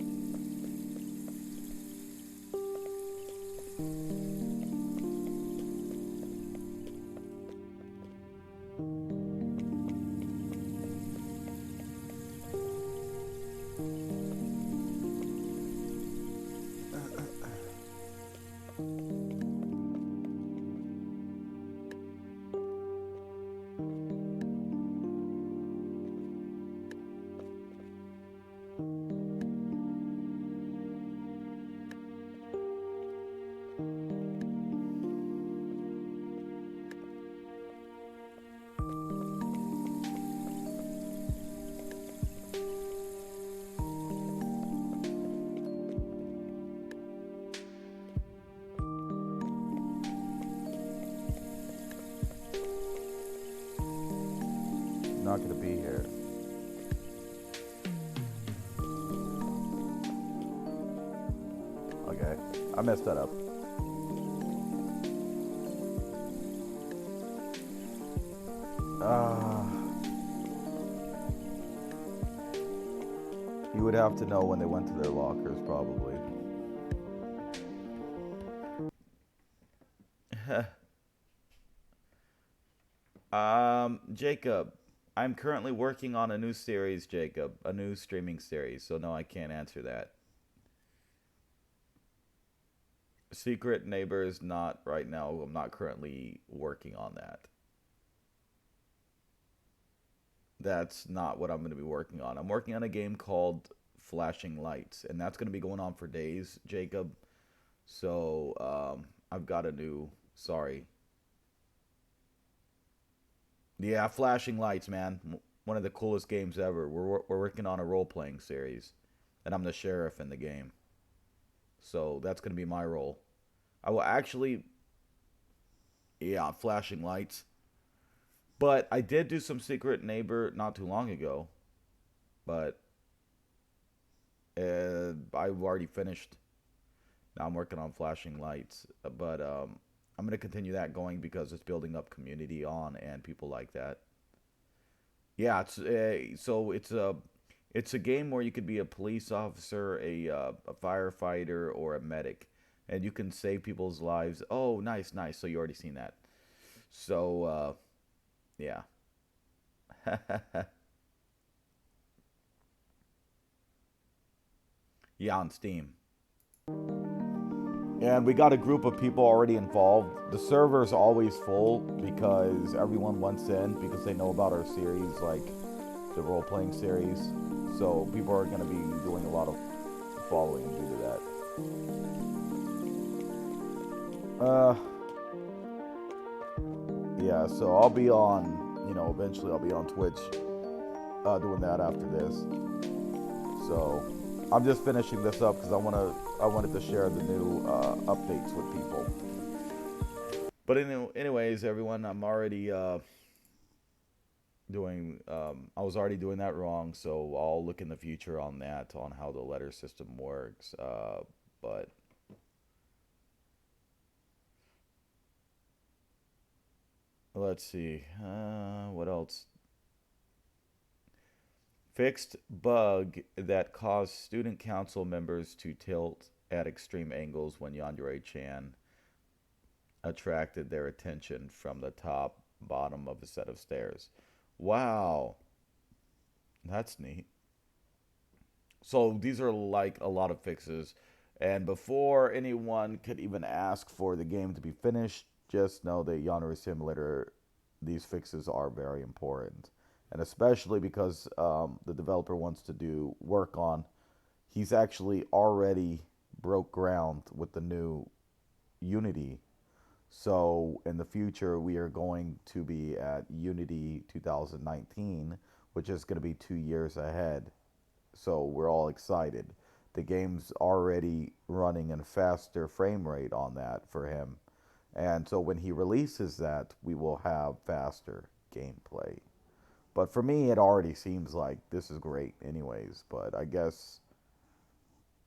Not gonna be here. Okay, I messed that up. You would have to know when they went to their lockers, probably. Jacob, I'm currently working on a new series, Jacob, a new streaming series, so no, I can't answer that. Secret Neighbors, not right now. I'm not currently working on that. That's not what I'm going to be working on. I'm working on a game called Flashing Lights, and that's going to be going on for days, Jacob. So, I've got a new, sorry. Yeah, Flashing Lights, man. One of the coolest games ever. We're working on a role-playing series, and I'm the sheriff in the game. So, that's going to be my role. I will actually, yeah, Flashing Lights. But I did do some Secret Neighbor not too long ago. But I've already finished. Now I'm working on Flashing Lights. But I'm going to continue that going because it's building up community on and people like that. Yeah, it's a game where you could be a police officer, a firefighter, or a medic, and you can save people's lives. Oh, nice, nice. So you already seen that. So yeah. Yeah, on Steam. And we got a group of people already involved. The server's always full because everyone wants in because they know about our series, like the role-playing series. So people are going to be doing a lot of following due to that. Yeah, so I'll be on, eventually I'll be on Twitch doing that after this. So I'm just finishing this up because I wanted to share the new updates with people. But anyways, everyone, I'm already doing. I was already doing that wrong, so I'll look in the future on that, on how the letter system works. But let's see, what else? Fixed bug that caused student council members to tilt at extreme angles when Yandere-chan attracted their attention from the bottom of a set of stairs. Wow, that's neat. So these are like a lot of fixes, and before anyone could even ask for the game to be finished, just know that Yandere Simulator, these fixes are very important. And especially because the developer wants to do work on, he's actually already broke ground with the new Unity. So in the future, we are going to be at Unity 2019, which is going to be 2 years ahead. So we're all excited. the game's already running in faster frame rate on that for him. And so when he releases that, we will have faster gameplay. But for me, it already seems like this is great, anyways. But I guess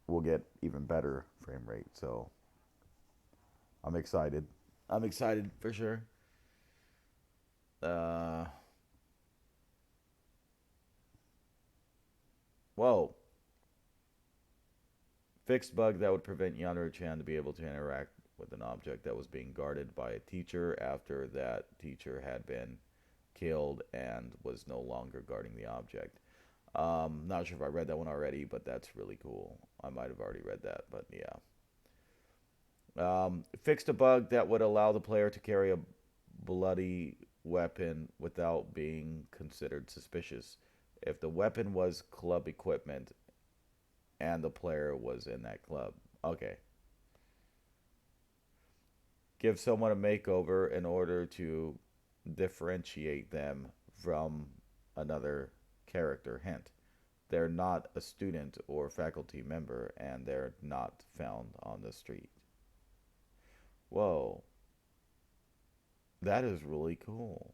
we'll get even better frame rate. So I'm excited. I'm excited for sure. Uh, Whoa. Fixed bug that would prevent Yandere-chan to be able to interact with an object that was being guarded by a teacher after that teacher had been killed and was no longer guarding the object. Not sure if I read that one already, but that's really cool. I might have already read that, but yeah. Fixed a bug that would allow the player to carry a bloody weapon without being considered suspicious if the weapon was club equipment and the player was in that club. Okay. Give someone a makeover in order to differentiate them from another character. Hint: they're not a student or faculty member and they're not found on the street. Whoa. That is really cool.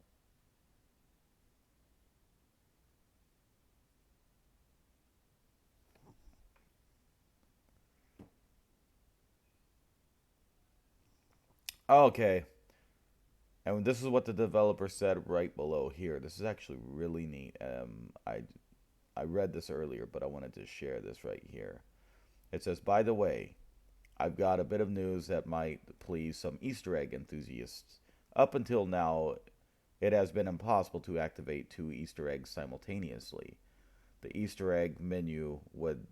Okay. And this is what the developer said right below here. This is actually really neat. I read this earlier, but I wanted to share this right here. It says, by the way, I've got a bit of news that might please some Easter egg enthusiasts. Up until now, it has been impossible to activate two Easter eggs simultaneously. The Easter egg menu would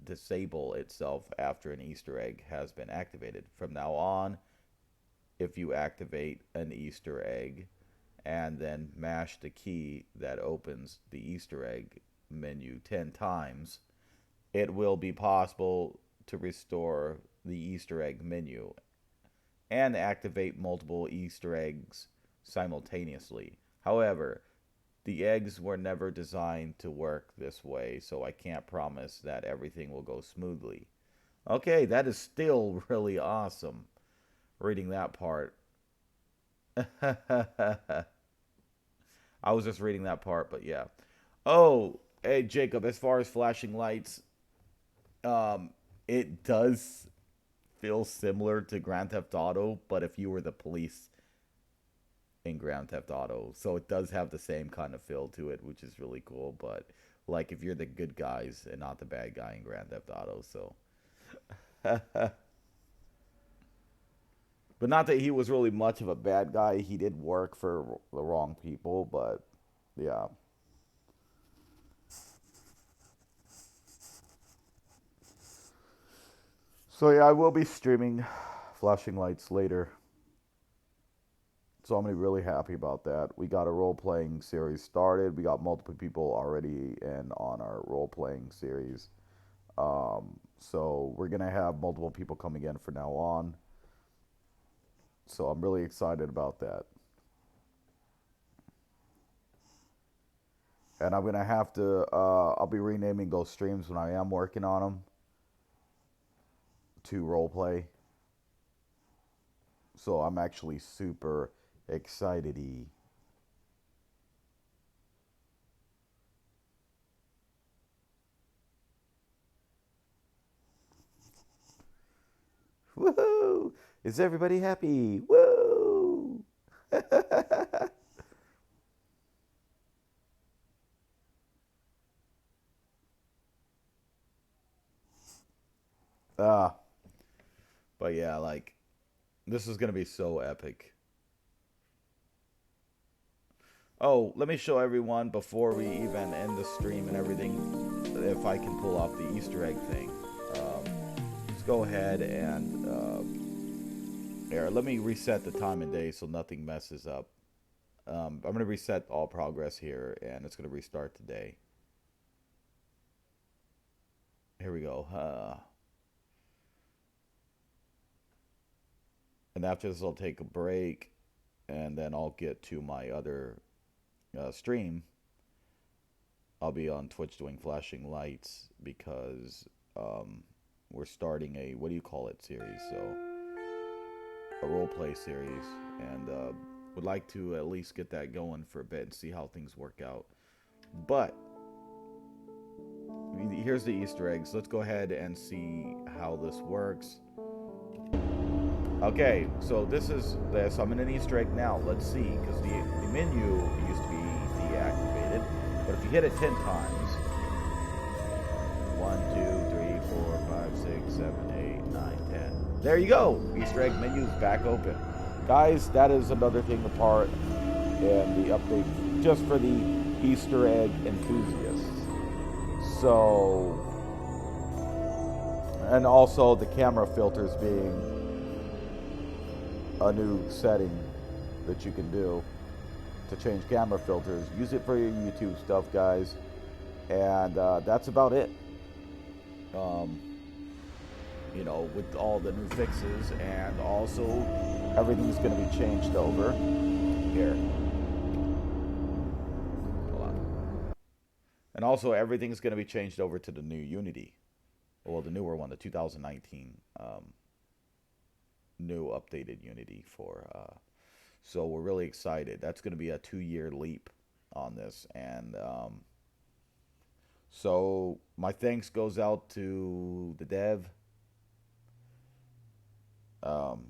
disable itself after an Easter egg has been activated. From now on, if you activate an Easter egg and then mash the key that opens the Easter egg menu 10 times, it will be possible to restore the Easter egg menu and activate multiple Easter eggs simultaneously. However, the eggs were never designed to work this way, so I can't promise that everything will go smoothly. Okay, that is still really awesome. Reading that part. I was just reading that part, but yeah. Oh, hey Jacob, as far as flashing lights, um, it does feel similar to Grand Theft Auto, but if you were the police in Grand Theft Auto, so it does have the same kind of feel to it, which is really cool. But like if you're the good guys and not the bad guy in Grand Theft Auto, so. But not that he was really much of a bad guy. He did work for the wrong people, but yeah. So yeah, I will be streaming Flashing Lights later. So I'm gonna be really happy about that. We got a role playing series started. We got multiple people already in on our role playing series. So we're gonna have multiple people coming in from now on. So I'm really excited about that. And I'm gonna have to. I'll be renaming those streams when I am working on them to roleplay. So I'm actually super excited-y. Woohoo! Is everybody happy? Woo! Ah, but yeah, like this is gonna be so epic. Oh, let me show everyone before we even end the stream and everything if I can pull off the Easter egg thing. Let's go ahead and here. Let me reset the time and day so nothing messes up. I'm gonna reset all progress here, and it's gonna restart today. Here we go. And after this, I'll take a break, and then I'll get to my other stream. I'll be on Twitch doing flashing lights because we're starting a, what do you call it, series. So a role play series, and would like to at least get that going for a bit and see how things work out. But here's the Easter eggs. Let's go ahead and see how this works. Okay, so this is this. I'm in an Easter egg now. Let's see, because the menu used to be deactivated, but if you hit it 10 times, 1, 2, 3, 4, 5, 6, 7, 8, 9, 10. There you go. Easter egg menu is back open. Guys, that is another thing apart in the update just for the Easter egg enthusiasts. So, and also the camera filters being a new setting that you can do to change camera filters. Use it for your YouTube stuff, guys. And that's about it. You know, with all the new fixes, and also everything's going to be changed over. Here. Hold on. And also everything's going to be changed over to the new Unity. Well, the newer one, the 2019 new updated Unity for so we're really excited. That's going to be a 2-year leap on this, and so my thanks goes out to the dev.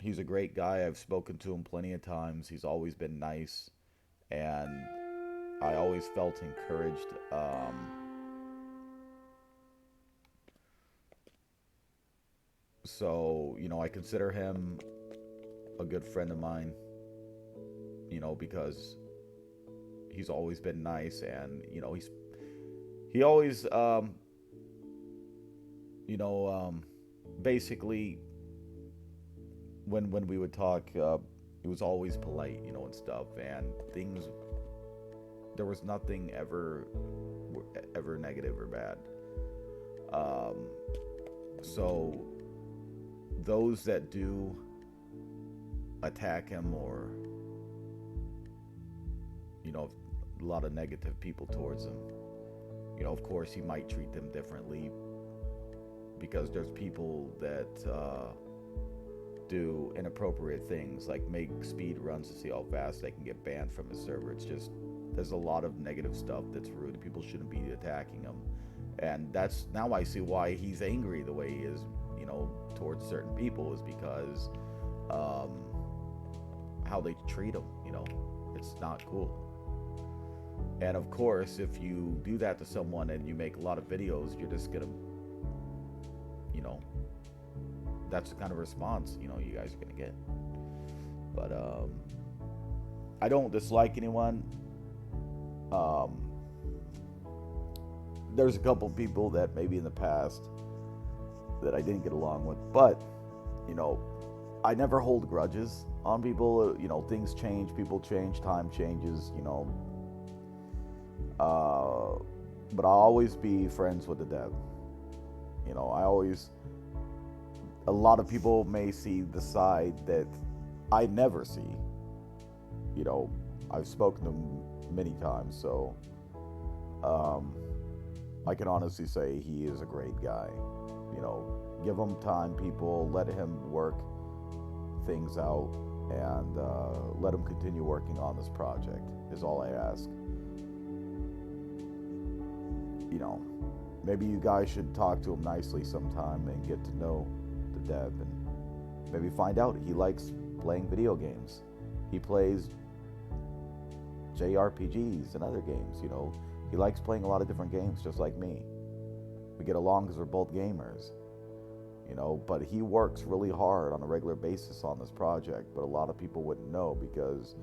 He's a great guy. I've spoken to him plenty of times. He's always been nice, and I always felt encouraged. So, you know, I consider him a good friend of mine, you know, because he's always been nice, and, you know, he always, you know, basically, when we would talk, he was always polite, you know, and stuff, and things, there was nothing ever negative or bad. So those that do attack him, or, you know, a lot of negative people towards him, you know, of course he might treat them differently, because there's people that do inappropriate things, like make speed runs to see how fast they can get banned from the server. It's just, there's a lot of negative stuff that's rude. People shouldn't be attacking him, and that's, now I see why he's angry the way he is, you know, towards certain people, is because how they treat him, you know, it's not cool. And of course, if you do that to someone and you make a lot of videos, you're just gonna, you know, that's the kind of response, you know, you guys are gonna get. But I don't dislike anyone. There's a couple people that maybe in the past that I didn't get along with, but, you know, I never hold grudges on people. You know, things change, people change, time changes, you know. But I'll always be friends with the dev. You know, a lot of people may see the side that I never see. You know, I've spoken to him many times, so I can honestly say he is a great guy. You know, give him time, people, let him work things out, and let him continue working on this project is all I ask. You know, maybe you guys should talk to him nicely sometime and get to know the dev, and maybe find out he likes playing video games. He plays JRPGs and other games, you know. He likes playing a lot of different games just like me. We get along because we're both gamers, you know, but he works really hard on a regular basis on this project, but a lot of people wouldn't know because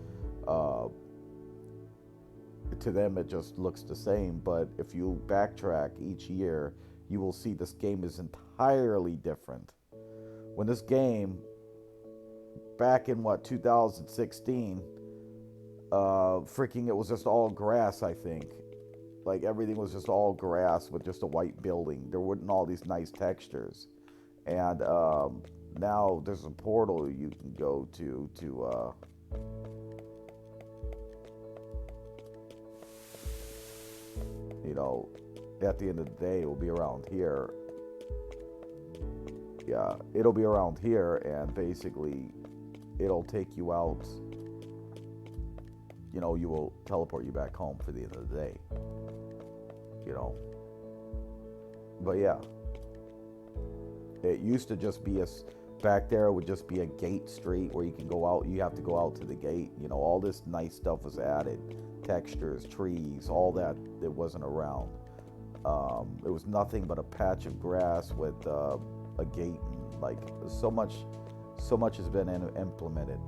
to them it just looks the same. But if you backtrack each year, you will see this game is entirely different. When this game, back in 2016, freaking, it was just all grass, I think. Like, everything was just all grass with just a white building. There weren't all these nice textures. And now there's a portal you can go to you know, at the end of the day, it will be around here. yeah, it'll be around here, and basically, it'll take you out. You know, you will teleport you back home for the end of the day. You know, but yeah, it used to just be back there would just be a gate street where you can go out. You have to go out to the gate. You know, all this nice stuff was added, textures, trees, all that. It wasn't around. It was nothing but a patch of grass with a gate, and like so much has been implemented.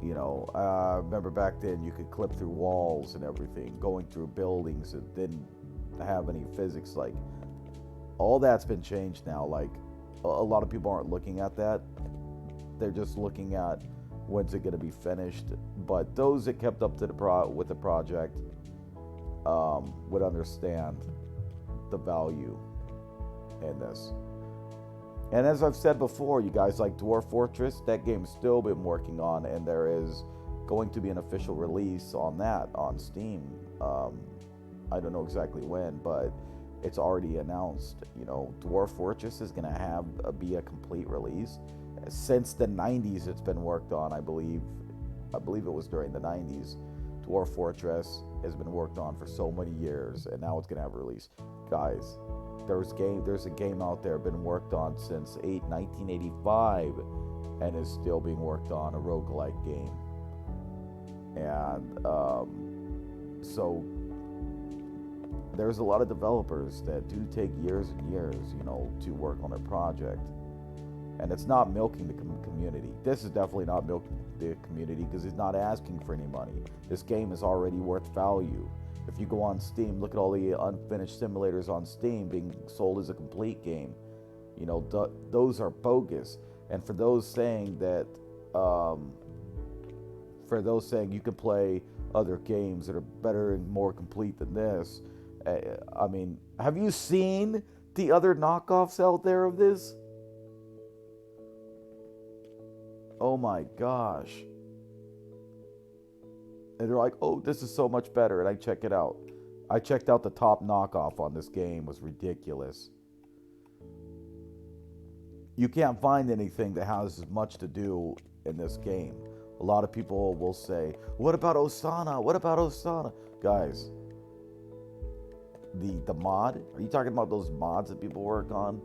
You know, I remember back then you could clip through walls and everything, going through buildings that didn't have any physics. Like, all that's been changed now. Like, a lot of people aren't looking at that. They're just looking at when's it going to be finished. But those that kept up to with the project would understand the value in this. And as I've said before, you guys, like Dwarf Fortress, that game's still been working on, and there is going to be an official release on that on Steam. I don't know exactly when, but it's already announced. You know, Dwarf Fortress is going to be a complete release. Since the 90s, it's been worked on. I believe it was during the 90s. Dwarf Fortress has been worked on for so many years, and now it's going to have a release. Guys, there's a game out there been worked on since 1985 and is still being worked on, a roguelike game. And so there's a lot of developers that do take years and years, you know, to work on a project. And it's not milking the community. This is definitely not milking the community because it's not asking for any money. This game is already worth value. If you go on Steam, look at all the unfinished simulators on Steam being sold as a complete game. You know, those are bogus. And for those saying that, you can play other games that are better and more complete than this, I mean, have you seen the other knockoffs out there of this? Oh my gosh. And they're like, oh, this is so much better. And I check it out. I checked out the top knockoff on this game. It was ridiculous. You can't find anything that has as much to do in this game. A lot of people will say, what about Osana? What about Osana? Guys, the mod? Are you talking about those mods that people work on?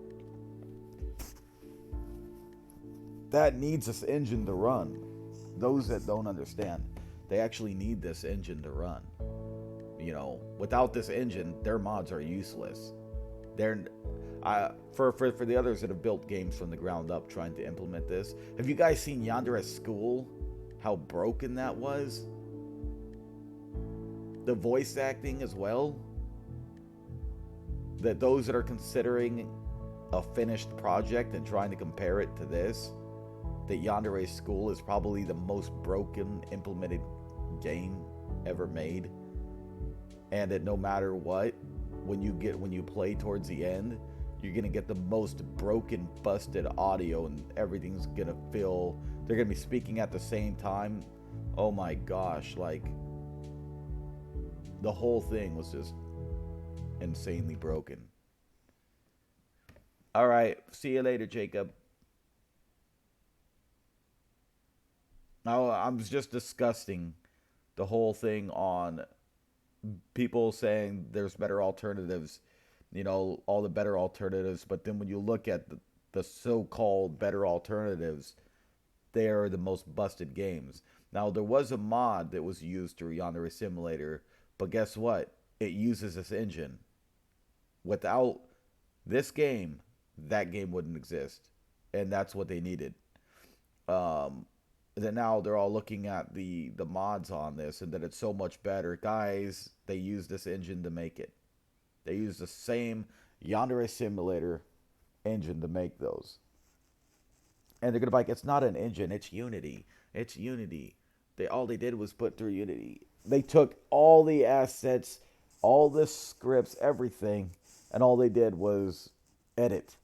That needs this engine to run. Those that don't understand, they actually need this engine to run. You know, without this engine, their mods are useless. They're for the others that have built games from the ground up trying to implement this. Have you guys seen Yandere School? How broken that was? The voice acting as well. That those that are considering a finished project and trying to compare it to this, that Yandere School is probably the most broken implemented game ever made, and that no matter what, when you play towards the end, you're gonna get the most broken, busted audio, and everything's gonna feel, they're gonna be speaking at the same time. Oh my gosh, like the whole thing was just insanely broken. All right, see you later, Jacob. Now, I'm just disgusting the whole thing on people saying there's better alternatives, you know, all the better alternatives. But then when you look at the so-called better alternatives, they are the most busted games. Now, there was a mod that was used through Yandere Simulator, but guess what? It uses this engine. Without this game, that game wouldn't exist. And that's what they needed. Then now they're all looking at the mods on this and that it's so much better. Guys, they use this engine to make it. They use the same Yandere Simulator engine to make those. And they're gonna be like, it's not an engine, it's Unity. It's Unity. All they did was put through Unity. They took all the assets, all the scripts, everything, and all they did was edit.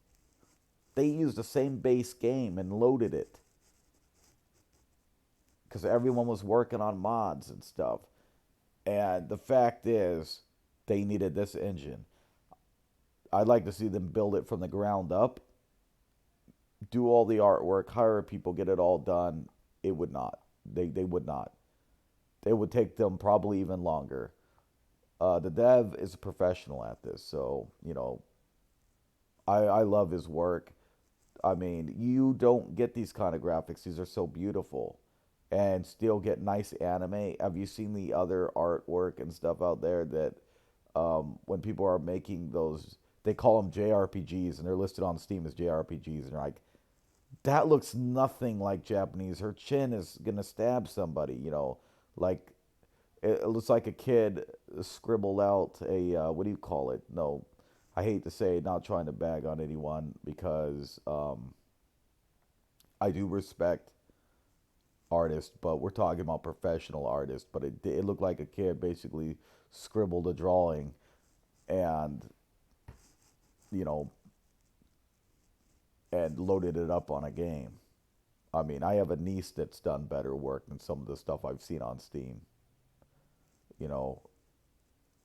They used the same base game and loaded it. Because everyone was working on mods and stuff. And the fact is, they needed this engine. I'd like to see them build it from the ground up, do all the artwork, hire people, get it all done. It would not. They would not. It would take them probably even longer. The dev is a professional at this, so I love his work. I mean, you don't get these kind of graphics. These are so beautiful, and still get nice anime. Have you seen the other artwork and stuff out there that when people are making those, they call them JRPGs, and they're listed on Steam as JRPGs, and they're like, that looks nothing like Japanese. Her chin is gonna stab somebody, like it looks like a kid scribbled out a what do you call it? No, I hate to say it, not trying to bag on anyone because I do respect artists, but we're talking about professional artists. But it looked like a kid basically scribbled a drawing and you know and loaded it up on a game. I mean, I have a niece that's done better work than some of the stuff I've seen on Steam. You know,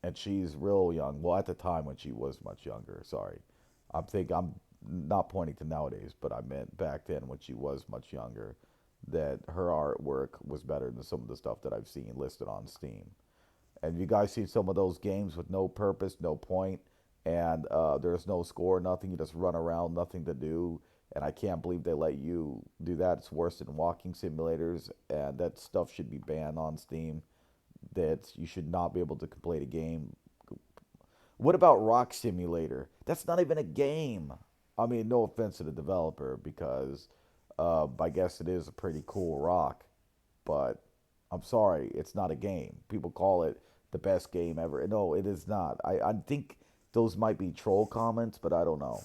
and she's real young. Well, at the time when she was much younger. Sorry, I'm not pointing to nowadays, but I meant back then when she was much younger. That her artwork was better than some of the stuff that I've seen listed on Steam. And you guys see some of those games with no purpose, no point, and there's no score, nothing. You just run around, nothing to do. And I can't believe they let you do that. It's worse than walking simulators, and that stuff should be banned on Steam. That you should not be able to complete a game. What about Rock Simulator? That's not even a game. I mean, no offense to the developer, because I guess it is a pretty cool rock, but I'm sorry, it's not a game. People call it the best game ever. No, it is not. I think those might be troll comments, but I don't know.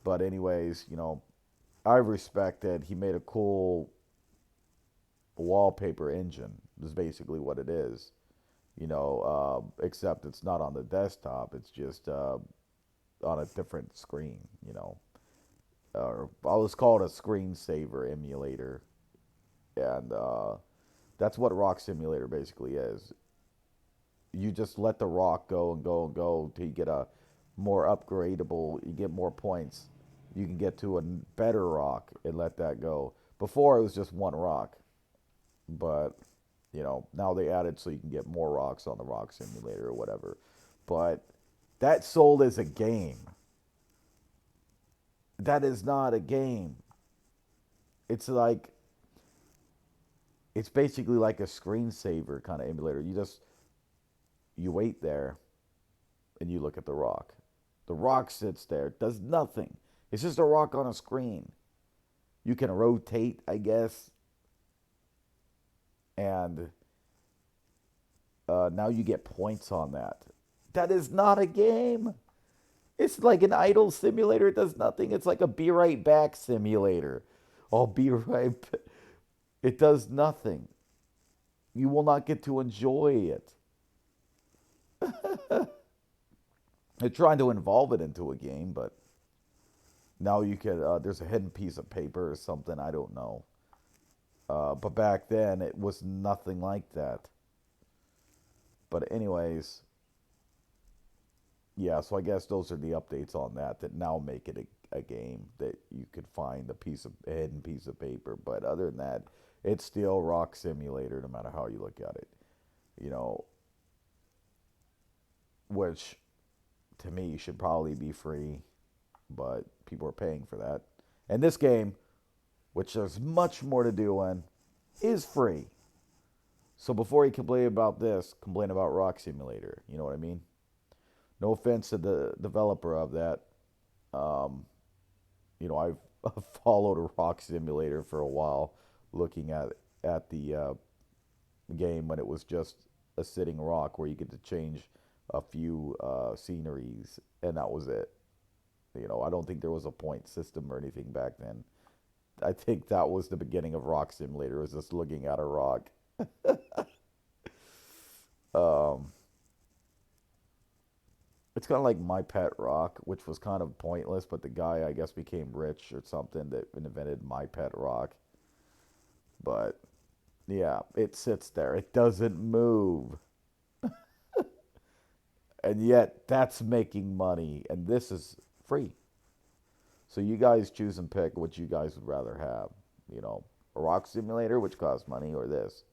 But anyways, I respect that he made a cool wallpaper engine. Is basically what it is. Except it's not on the desktop. It's just on a different screen. Or I'll just call it a screensaver emulator, and that's what Rock Simulator basically is. You just let the rock go and go and go till you get a more upgradable. You get more points. You can get to a better rock and let that go. Before it was just one rock, but now they added so you can get more rocks on the Rock Simulator or whatever. But that sold as a game. That is not a game. It's basically like a screensaver kind of emulator. You wait there and you look at the rock. The rock sits there, does nothing. It's just a rock on a screen. You can rotate, I guess, and now you get points on that. That is not a game. It's like an idle simulator. It does nothing. It's like a be right back simulator. I'll be right back. It does nothing. You will not get to enjoy it. They're trying to involve it into a game, but now you can. There's a hidden piece of paper or something. I don't know. But back then, it was nothing like that. But anyways, yeah, so I guess those are the updates on that now make it a game that you could find a hidden piece of paper. But other than that, it's still Rock Simulator no matter how you look at it. Which to me should probably be free, but people are paying for that. And this game, which there's much more to do in, is free. So before you complain about this, complain about Rock Simulator. You know what I mean? No offense to the developer of that. I've followed a Rock Simulator for a while, looking at the game when it was just a sitting rock where you get to change a few sceneries, and that was it. I don't think there was a point system or anything back then. I think that was the beginning of Rock Simulator, was just looking at a rock. It's kind of like My Pet Rock, which was kind of pointless, but the guy, I guess, became rich or something that invented My Pet Rock. But, yeah, it sits there. It doesn't move. And yet that's making money, and this is free. So you guys choose and pick what you guys would rather have. You know, a rock simulator, which costs money, or this.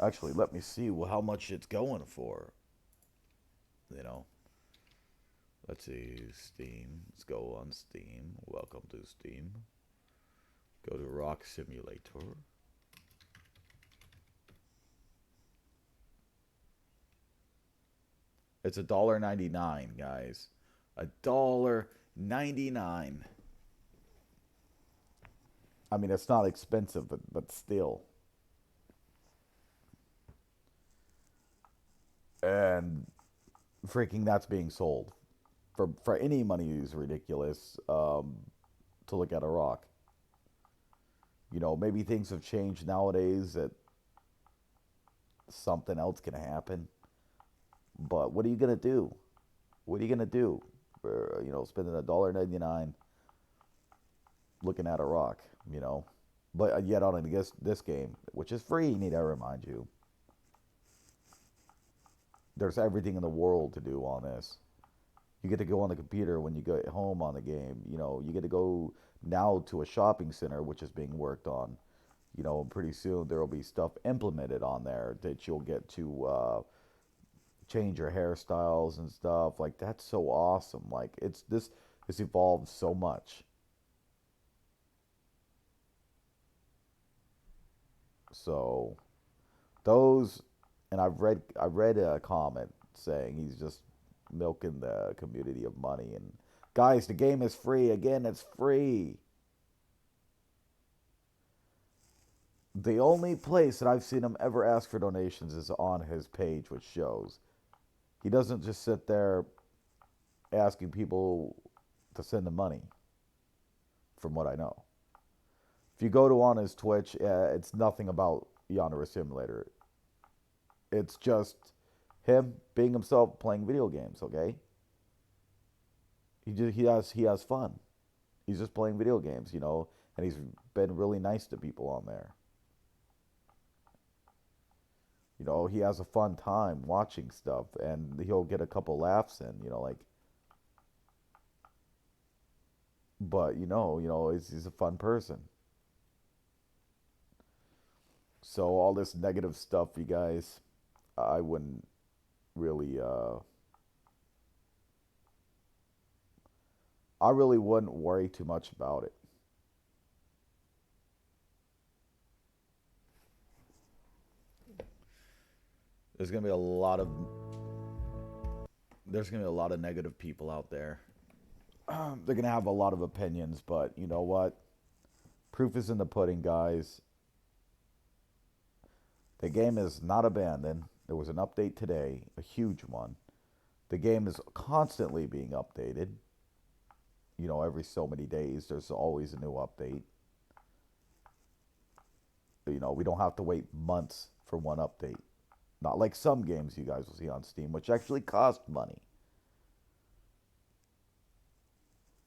Actually, let me see how much it's going for. You know, let's see, Steam. Let's go on Steam. Welcome to Steam. Go to Rock Simulator. It's $1.99, guys. $1.99. I mean, it's not expensive, but still. And freaking that's being sold. For any money is ridiculous to look at a rock. You know, maybe things have changed nowadays that something else can happen. But what are you going to do? What are you going to do for, you know, spending $1.99 looking at a rock, you know? But yet on this game, which is free, need I remind you, there's everything in the world to do on this. You get to go on the computer when you get home on the game. You know, you get to go now to a shopping center, which is being worked on. You know, pretty soon there will be stuff implemented on there that you'll get to change your hairstyles and stuff. Like, that's so awesome. Like, this evolved so much. So those, and I read a comment saying he's just milking the community of money. And guys, the game is free. Again, it's free. The only place that I've seen him ever ask for donations is on his page, which shows he doesn't just sit there asking people to send him money, from what I know. If you go to on his Twitch, it's nothing about Yandere Simulator. It's just him being himself, playing video games. Okay, he has fun. He's just playing video games, you know, and he's been really nice to people on there. You know, he has a fun time watching stuff, and he'll get a couple laughs in, you know, like. But he's a fun person. So all this negative stuff, you guys, I wouldn't really, I really wouldn't worry too much about it. There's gonna be a lot of there's gonna be a lot of negative people out there. They're gonna have a lot of opinions, but you know what? Proof is in the pudding, guys. The game is not abandoned. There was an update today, a huge one. The game is constantly being updated. You know, every so many days, there's always a new update. You know, we don't have to wait months for one update. Not like some games you guys will see on Steam, which actually cost money.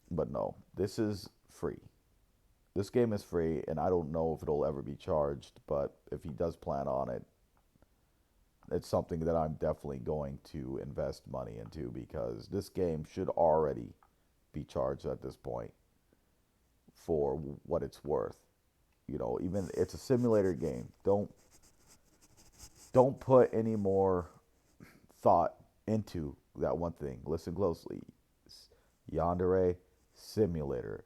But no, this is free. This game is free, and I don't know if it'll ever be charged, but if he does plan on it, it's something that I'm definitely going to invest money into, because this game should already be charged at this point for what it's worth. You know, even it's a simulator game. Don't put any more thought into that one thing. Listen closely. Yandere Simulator.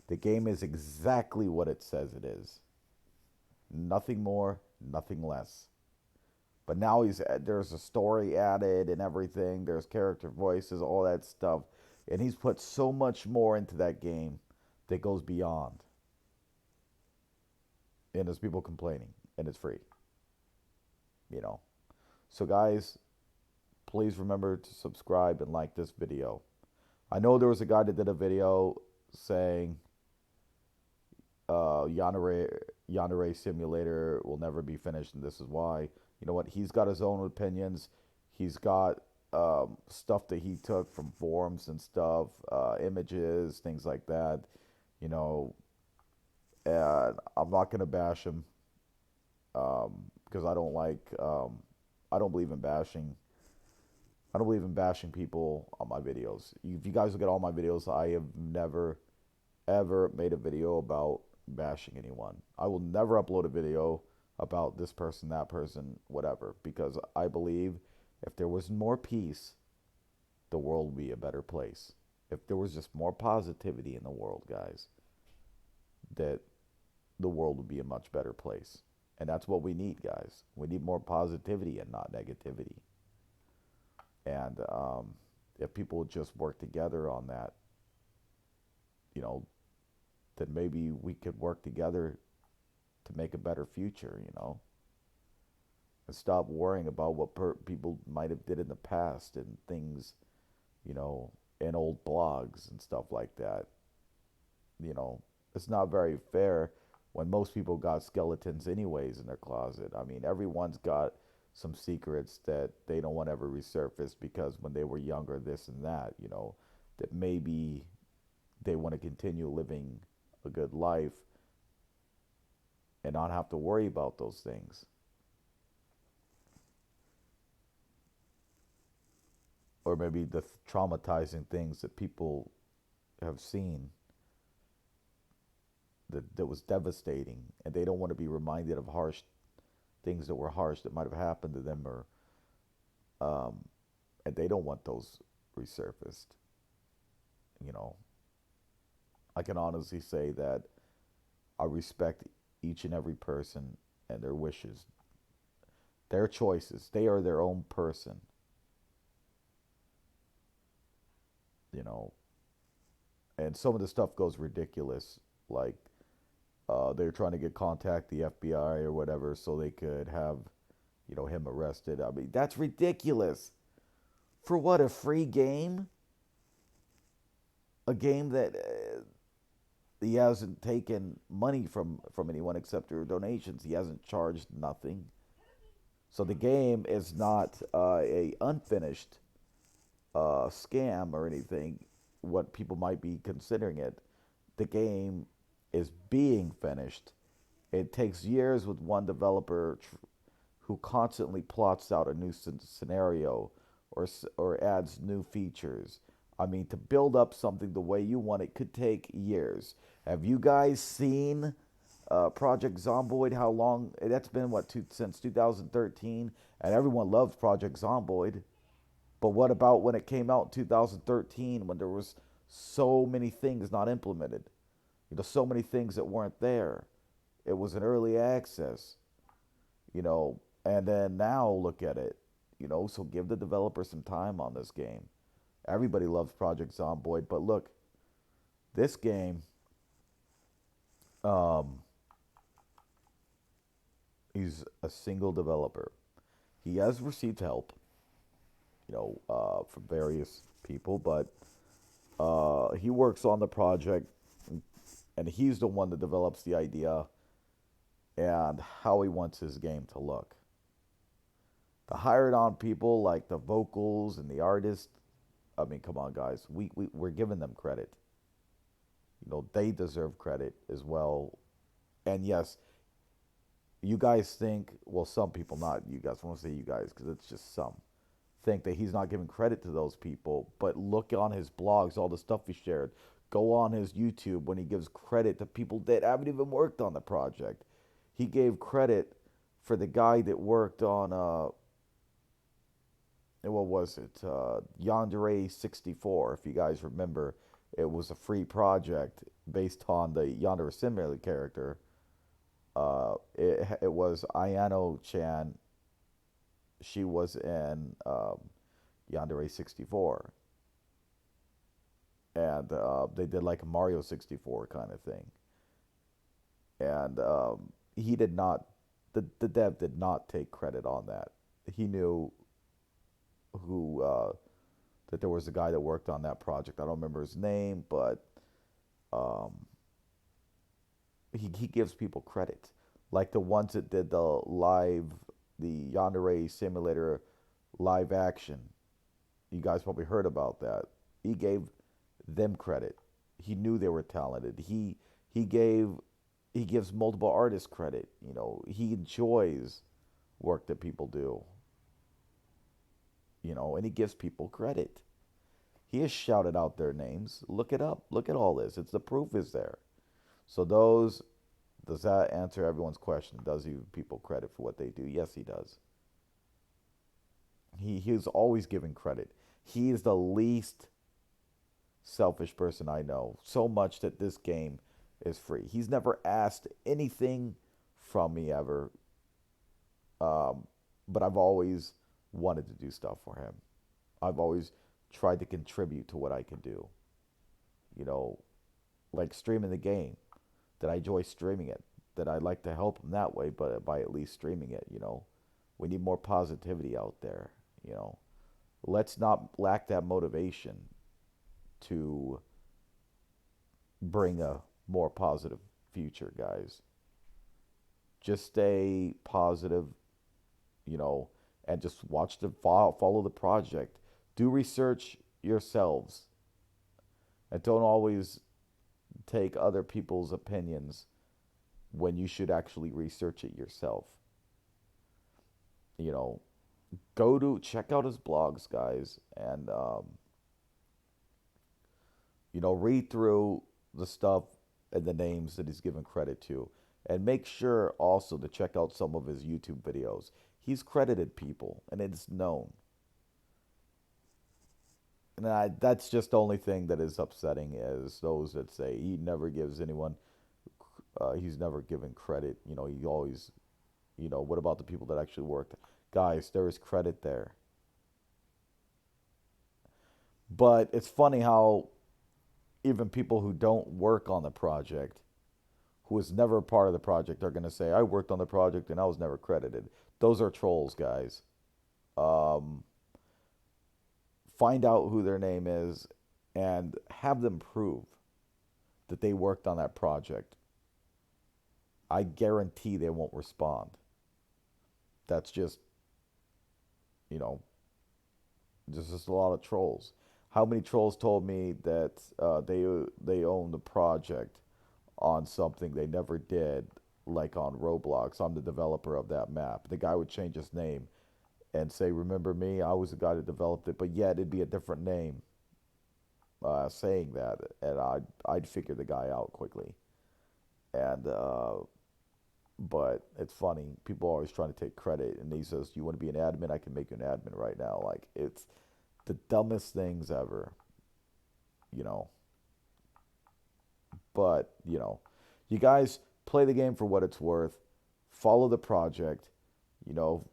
The game is exactly what it says it is. Nothing more, nothing less. But now there's a story added and everything. There's character voices, all that stuff. And he's put so much more into that game that goes beyond. And there's people complaining, and it's free. You know. So guys, please remember to subscribe and like this video. I know there was a guy that did a video saying Yandere Simulator will never be finished, and this is why. You know what? He's got his own opinions. He's got stuff that he took from forums and stuff, images, things like that. You know, and I'm not gonna bash him because I don't like I don't believe in bashing. I don't believe in bashing people on my videos. If you guys look at all my videos, I have never ever made a video about bashing anyone. I will never upload a video about this person, that person, whatever, because I believe if there was more peace, the world would be a better place. If there was just more positivity in the world, guys, that the world would be a much better place. And that's what we need, guys. We need more positivity and not negativity. And if people would just work together on that, you know, then maybe we could work together to make a better future, and stop worrying about what people might have did in the past and things, you know, in old blogs and stuff like that. You know, it's not very fair when most people got skeletons anyways in their closet. I mean, everyone's got some secrets that they don't want to ever resurface because when they were younger, this and that, that maybe they want to continue living a good life and not have to worry about those things. Or maybe the traumatizing things that people have seen that was devastating, and they don't want to be reminded of harsh things that were harsh that might have happened to them, or and they don't want those resurfaced. You know, I can honestly say that I respect each and every person and their wishes, their choices. They are their own person. You know, and some of the stuff goes ridiculous, like they're trying to contact the FBI or whatever so they could have, him arrested. I mean, that's ridiculous. For what, a free game? A game that he hasn't taken money from anyone except through donations. He hasn't charged nothing. So the game is not a unfinished scam or anything, what people might be considering it. The game is being finished. It takes years with one developer who constantly plots out a new scenario or adds new features. I mean, to build up something the way you want it could take years. Have you guys seen Project Zomboid? How long? That's been, since 2013? And everyone loves Project Zomboid. But what about when it came out in 2013 when there was so many things not implemented? So many things that weren't there. It was an early access, and then now look at it, so give the developer some time on this game. Everybody loves Project Zomboid, but look, this game, he's a single developer. He has received help, from various people, but he works on the project, and he's the one that develops the idea and how he wants his game to look. The hired on people like the vocals and the artists, I mean, come on, guys, we're giving them credit. They deserve credit as well. And yes, you guys think, well, some people, not you guys, I won't say you guys because it's just some, think that he's not giving credit to those people. But look on his blogs, all the stuff he shared. Go on his YouTube when he gives credit to people that haven't even worked on the project. He gave credit for the guy that worked on, what was it? Yandere-64, if you guys remember. It was a free project based on the Yandere Simulator character. It was Ayano-chan. She was in Yandere 64. And they did like a Mario 64 kind of thing. And he did not, the dev did not take credit on that. He knew who, that there was a guy that worked on that project. I don't remember his name, but he gives people credit. Like the ones that did the Yandere Simulator live action. You guys probably heard about that. He gave them credit. He knew they were talented. He gives multiple artists credit. He enjoys work that people do, and he gives people credit. He has shouted out their names. Look it up. Look at all this. The proof is there. So does that answer everyone's question? Does he give people credit for what they do? Yes, he does. He's always giving credit. He is the least selfish person I know. So much that this game is free. He's never asked anything from me ever. But I've always wanted to do stuff for him. I've always tried to contribute to what I can do. You know, like streaming the game. That I enjoy streaming it. That I'd like to help him that way, but by at least streaming it. We need more positivity out there. Let's not lack that motivation to bring a more positive future, guys. Just stay positive, and just watch follow the project. Do research yourselves, and don't always take other people's opinions when you should actually research it yourself. You know, check out his blogs, guys, and read through the stuff and the names that he's given credit to. And make sure also to check out some of his YouTube videos. He's credited people, and it's known. And that's just the only thing that is upsetting is those that say he never gives anyone, he's never given credit. He always, what about the people that actually worked? Guys, there is credit there. But it's funny how even people who don't work on the project, who is never a part of the project, are going to say, I worked on the project and I was never credited. Those are trolls, guys. Find out who their name is and have them prove that they worked on that project. I guarantee they won't respond. That's just, there's just a lot of trolls. How many trolls told me that they own the project on something they never did, like on Roblox? I'm the developer of that map. The guy would change his name and say, remember me? I was the guy that developed it, but yet it'd be a different name saying that, and I'd figure the guy out quickly. And but it's funny. People are always trying to take credit, and he says, "You want to be an admin? I can make you an admin right now." Like, it's the dumbest things ever, you know. But you guys play the game for what it's worth. Follow the project. You know,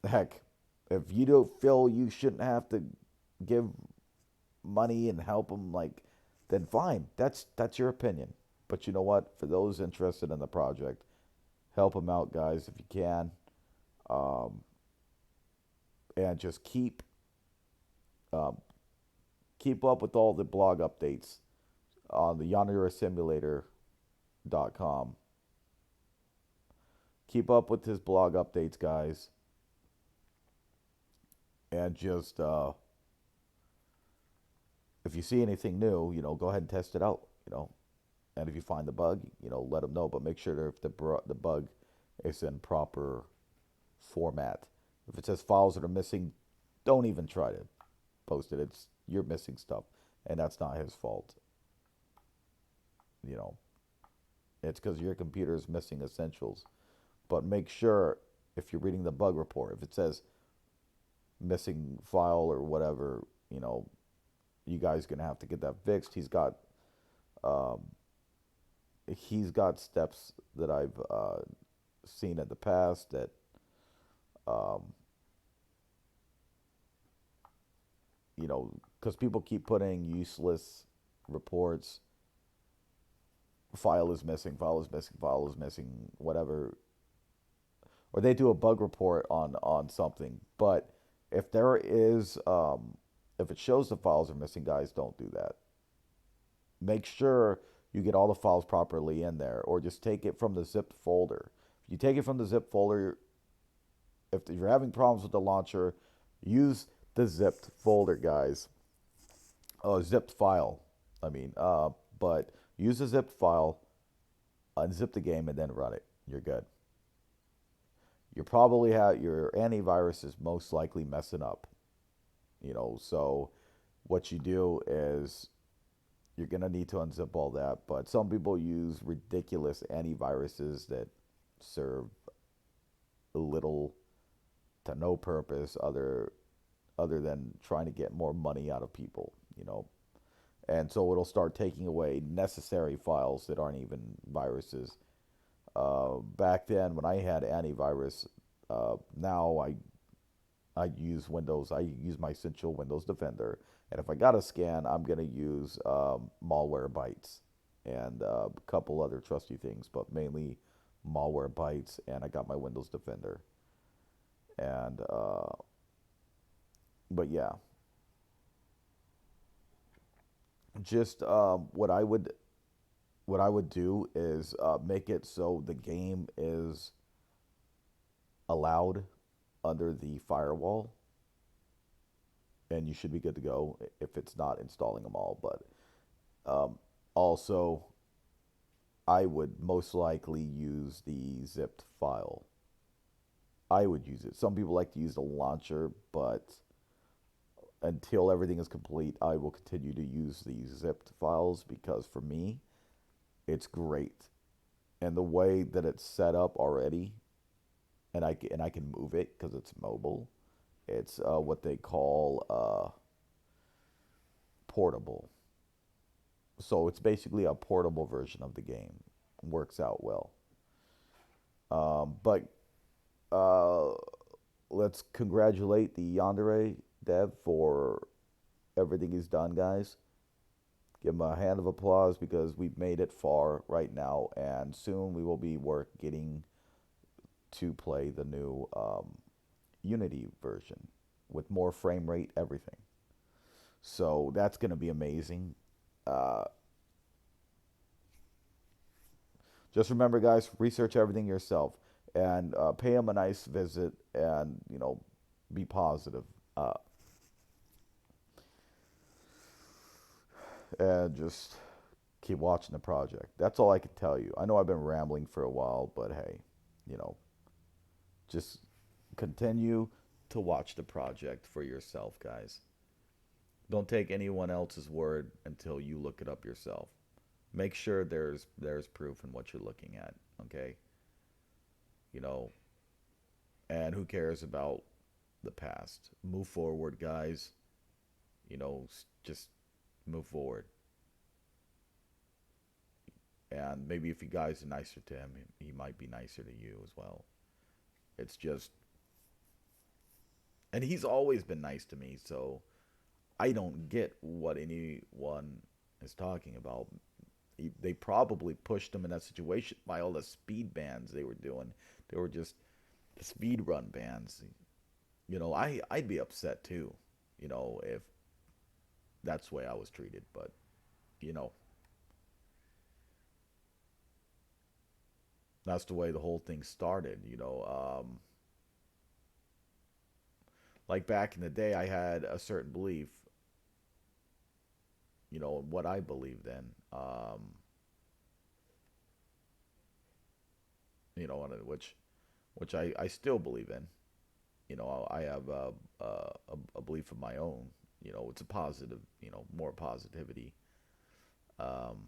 heck, if you don't feel you shouldn't have to give money and help them, then fine. That's your opinion. But you know what? For those interested in the project, help them out, guys, if you can. And just um, keep up with all the blog updates on the Yandere-Simulator.com. Keep up with his blog updates, guys. And just, if you see anything new, go ahead and test it out. And if you find the bug, let them know. But make sure that if the bug is in proper format. If it says files that are missing, don't even try to post it. You're missing stuff, and that's not his fault. It's because your computer is missing essentials. But make sure if you're reading the bug report, if it says missing file or whatever, you guys gonna have to get that fixed. He's got steps that I've seen in the past that because people keep putting useless reports. File is missing, file is missing, file is missing, whatever. Or they do a bug report on something. But if there is, if it shows the files are missing, guys, don't do that. Make sure you get all the files properly in there, or just take it from the zipped folder. If you take it from the zip folder, if you're having problems with the launcher, use the zipped folder, guys. Oh, zipped file. But use a zipped file, unzip the game, and then run it. You're good. you probably have your antivirus is most likely messing up. So what you do is you're gonna need to unzip all that. But some people use ridiculous antiviruses that serve little to no purpose other than trying to get more money out of people. And so it'll start taking away necessary files that aren't even viruses. Back then, when I had antivirus, now I use Windows. I use my essential Windows Defender, and if I got a scan, I'm gonna use malware bytes and a couple other trusty things, but mainly malware bytes. And I got my Windows Defender, and but yeah, just what I would do is make it so the game is allowed under the firewall, and you should be good to go if it's not installing them all. But also, I would most likely use the zipped file. I would use it. Some people like to use the launcher, but until everything is complete, I will continue to use the zipped files because for me, it's great. And the way that it's set up already, and I can move it because it's mobile. It's what they call portable. So it's basically a portable version of the game. Works out well. But uh, let's congratulate the Yandere-Dev for everything he's done, guys. Give him a hand of applause because we've made it far right now, and soon we will be getting to play the new Unity version with more frame rate, everything. So that's going to be amazing. Uh, just remember, guys, research everything yourself and pay him a nice visit and, be positive. And just keep watching the project. That's all I can tell you. I know I've been rambling for a while, but hey, you know, just continue to watch the project for yourself, guys. Don't take anyone else's word until you look it up yourself. Make sure there's proof in what you're looking at, okay? You know, and who cares about the past? Move forward, guys. Just move forward. And maybe if you guys are nicer to him, he might be nicer to you as well. It's just, and he's always been nice to me, so I don't get what anyone is talking about. They probably pushed him in that situation by all the speed bans they were doing. They were just the speed run bans. I'd be upset too, if that's the way I was treated. But you know, that's the way the whole thing started. Like back in the day, I had a certain belief, what I believed in. Which I still believe in. I have a belief of my own. It's a positive, more positivity um,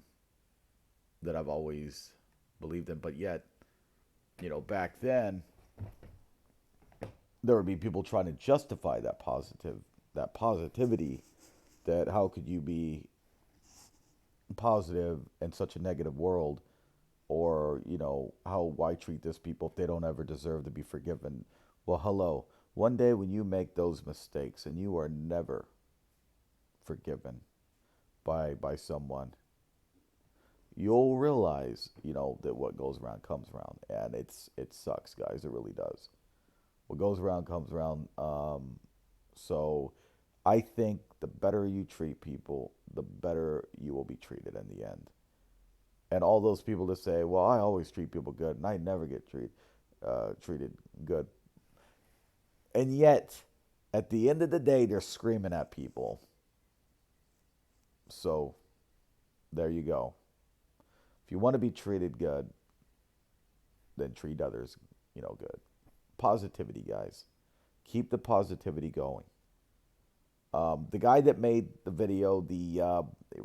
that I've always believed in. But yet, back then, there would be people trying to justify that positivity, that how could you be positive in such a negative world, or how why treat this people if they don't ever deserve to be forgiven. Well, hello, one day when you make those mistakes and you are never forgiven by someone, you'll realize that what goes around comes around, and it sucks, guys. It really does. What goes around comes around. So I think the better you treat people, the better you will be treated in the end. And all those people that say, "Well, I always treat people good, and I never get treated good," and yet, at the end of the day, they're screaming at people. So there you go. If you want to be treated good, then treat others, good. positivity, guys. Keep the positivity going. The guy that made the video,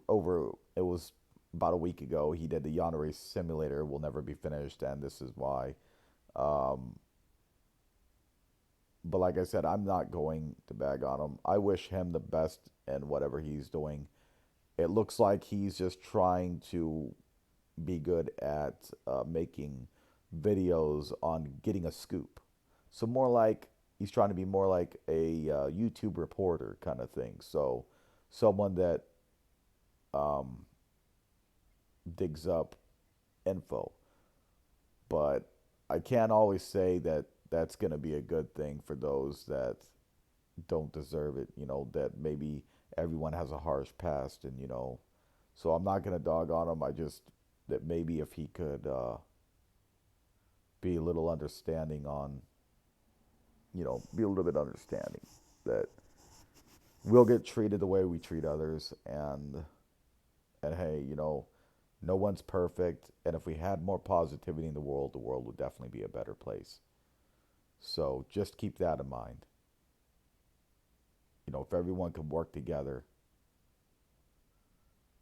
over it was about a week ago. He did the Yandere Simulator will never be finished, and this is why. Um, but like I said, I'm not going to bag on him. I wish him the best in whatever he's doing. It looks like he's just trying to be good at making videos on getting a scoop. So more like he's trying to be more like a YouTube reporter kind of thing. So someone that um, digs up info. But I can't always say that that's going to be a good thing for those that don't deserve it. That maybe everyone has a harsh past, and so I'm not going to dog on him. I just that maybe if he could be a little understanding on, be a little bit understanding that we'll get treated the way we treat others, and hey, no one's perfect, and if we had more positivity in the world would definitely be a better place. So just keep that in mind. If everyone could work together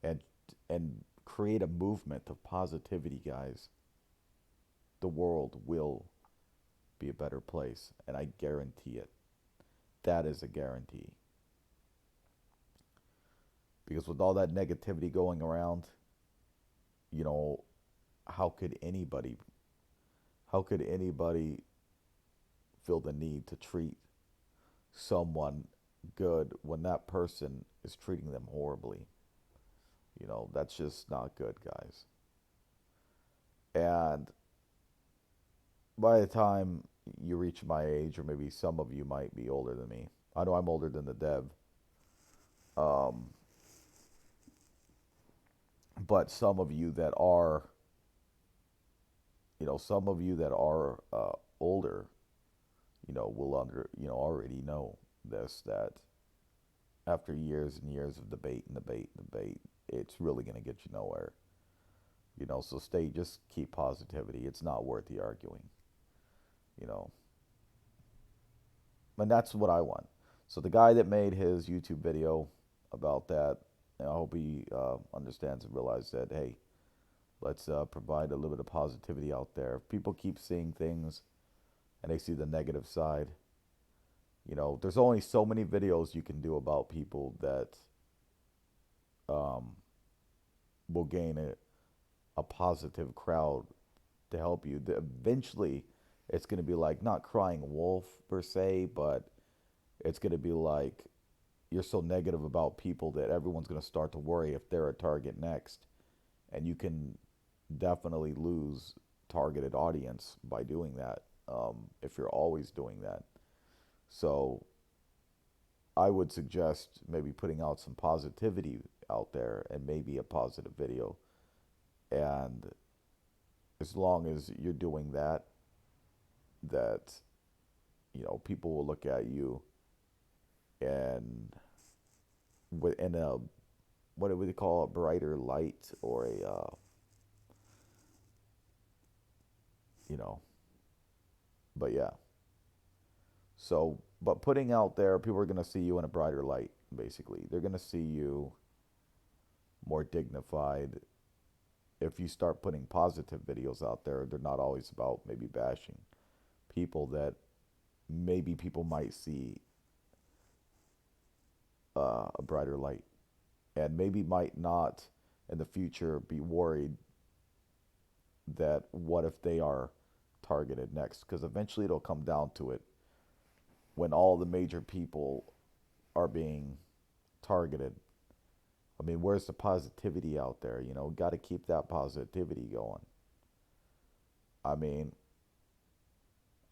and create a movement of positivity, guys, the world will be a better place, and I guarantee it. That is a guarantee. Because with all that negativity going around, you know, how could anybody how could anybody feel the need to treat someone good when that person is treating them horribly? That's just not good, guys. And by the time you reach my age, or maybe some of you might be older than me. I know I'm older than the dev. Um, but some of you that are older, will already know this, that after years and years of debate and debate and debate, it's really going to get you nowhere. So just keep positivity. It's not worth the arguing, you know. And that's what I want. So the guy that made his YouTube video about that, I hope he understands and realizes that, hey, let's provide a little bit of positivity out there. If people keep seeing things and they see the negative side, there's only so many videos you can do about people that um, will gain a positive crowd to help you. Eventually, it's going to be like not crying wolf per se, but it's going to be like you're so negative about people that everyone's going to start to worry if they're a target next. And you can definitely lose targeted audience by doing that, if you're always doing that. So I would suggest maybe putting out some positivity out there and maybe a positive video. And as long as you're doing that, people will look at you and in a, what do we call, a brighter light, or a you know but yeah. So but putting out there, people are going to see you in a brighter light. Basically, they're going to see you more dignified. If you start putting positive videos out there, they're not always about maybe bashing people, that maybe people might see a brighter light, and maybe might not in the future be worried that what if they are targeted next, because eventually it'll come down to it when all the major people are being targeted. I mean, where's the positivity out there? Got to keep that positivity going. I mean,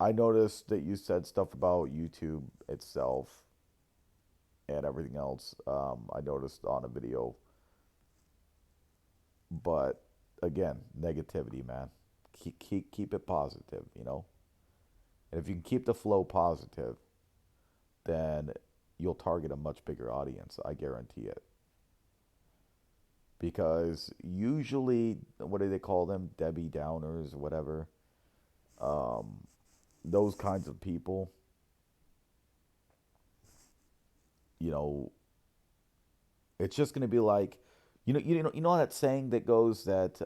I noticed that you said stuff about YouTube itself and everything else. I noticed on a video. But again, negativity, man. Keep it positive, And if you can keep the flow positive, then you'll target a much bigger audience. I guarantee it. Because usually, what do they call them? Debbie Downers or whatever. those kinds of people, you know, it's just going to be like, you know that saying that goes that,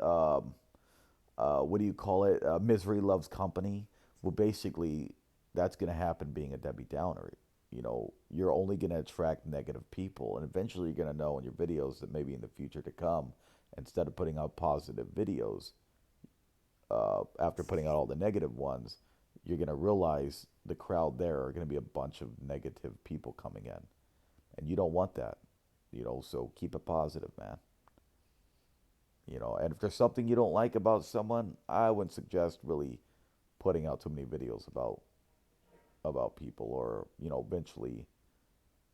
what do you call it? Misery loves company. Well, basically, that's going to happen being a Debbie Downer. You're only going to attract negative people, and eventually you're going to know in your videos that maybe in the future to come, instead of putting out positive videos, after putting out all the negative ones, you're going to realize the crowd there are going to be a bunch of negative people coming in, and you don't want that. So keep it positive, man. And if there's something you don't like about someone, I wouldn't suggest really putting out too many videos about people, or eventually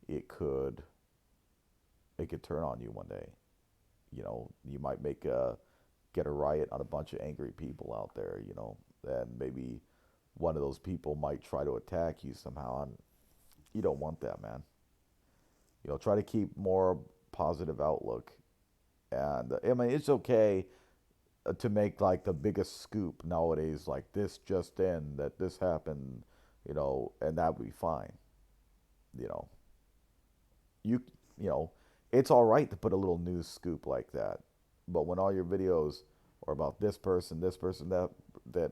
it could turn on you one day. You might get a riot on a bunch of angry people out there, and maybe one of those people might try to attack you somehow, and you don't want that, man. Try to keep more positive outlook. And I mean, it's okay to make like the biggest scoop nowadays, like this just in, that this happened, and that would be fine. You know, you you know, it's all right to put a little news scoop like that, but when all your videos are about this person, that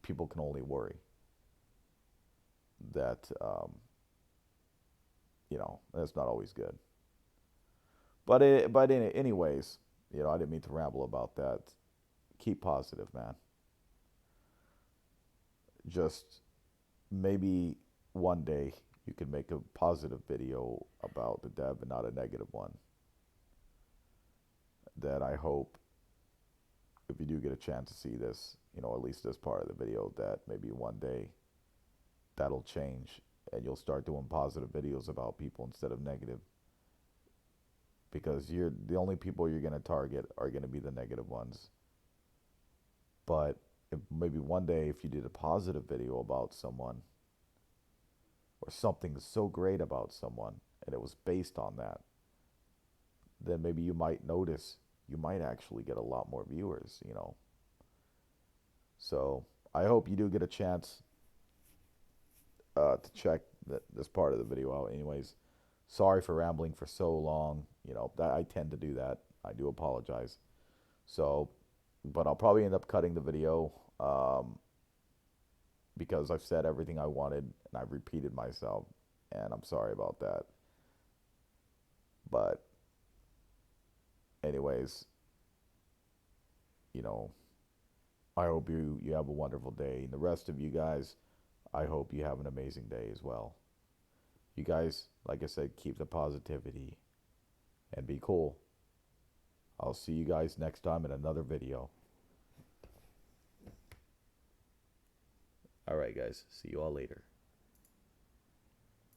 people can only worry that, that's not always good. Anyways, I didn't mean to ramble about that. Keep positive, man. Just maybe one day you can make a positive video about the dev and not a negative one. That I hope, if you do get a chance to see this, at least this part of the video, that maybe one day that'll change and you'll start doing positive videos about people instead of negative. Because the only people you're going to target are going to be the negative ones. But if maybe one day, if you did a positive video about someone, or something so great about someone, and it was based on that, then maybe you might notice you might actually get a lot more viewers. So I hope you do get a chance to check this part of the video out. Anyways, sorry for rambling for so long. That I tend to do that. I do apologize. So, but I'll probably end up cutting the video, because I've said everything I wanted and I've repeated myself, and I'm sorry about that. But anyways, you know, I hope you have a wonderful day. And the rest of you guys, I hope you have an amazing day as well. You guys, like I said, keep the positivity and be cool. I'll see you guys next time in another video. All right, guys. See you all later.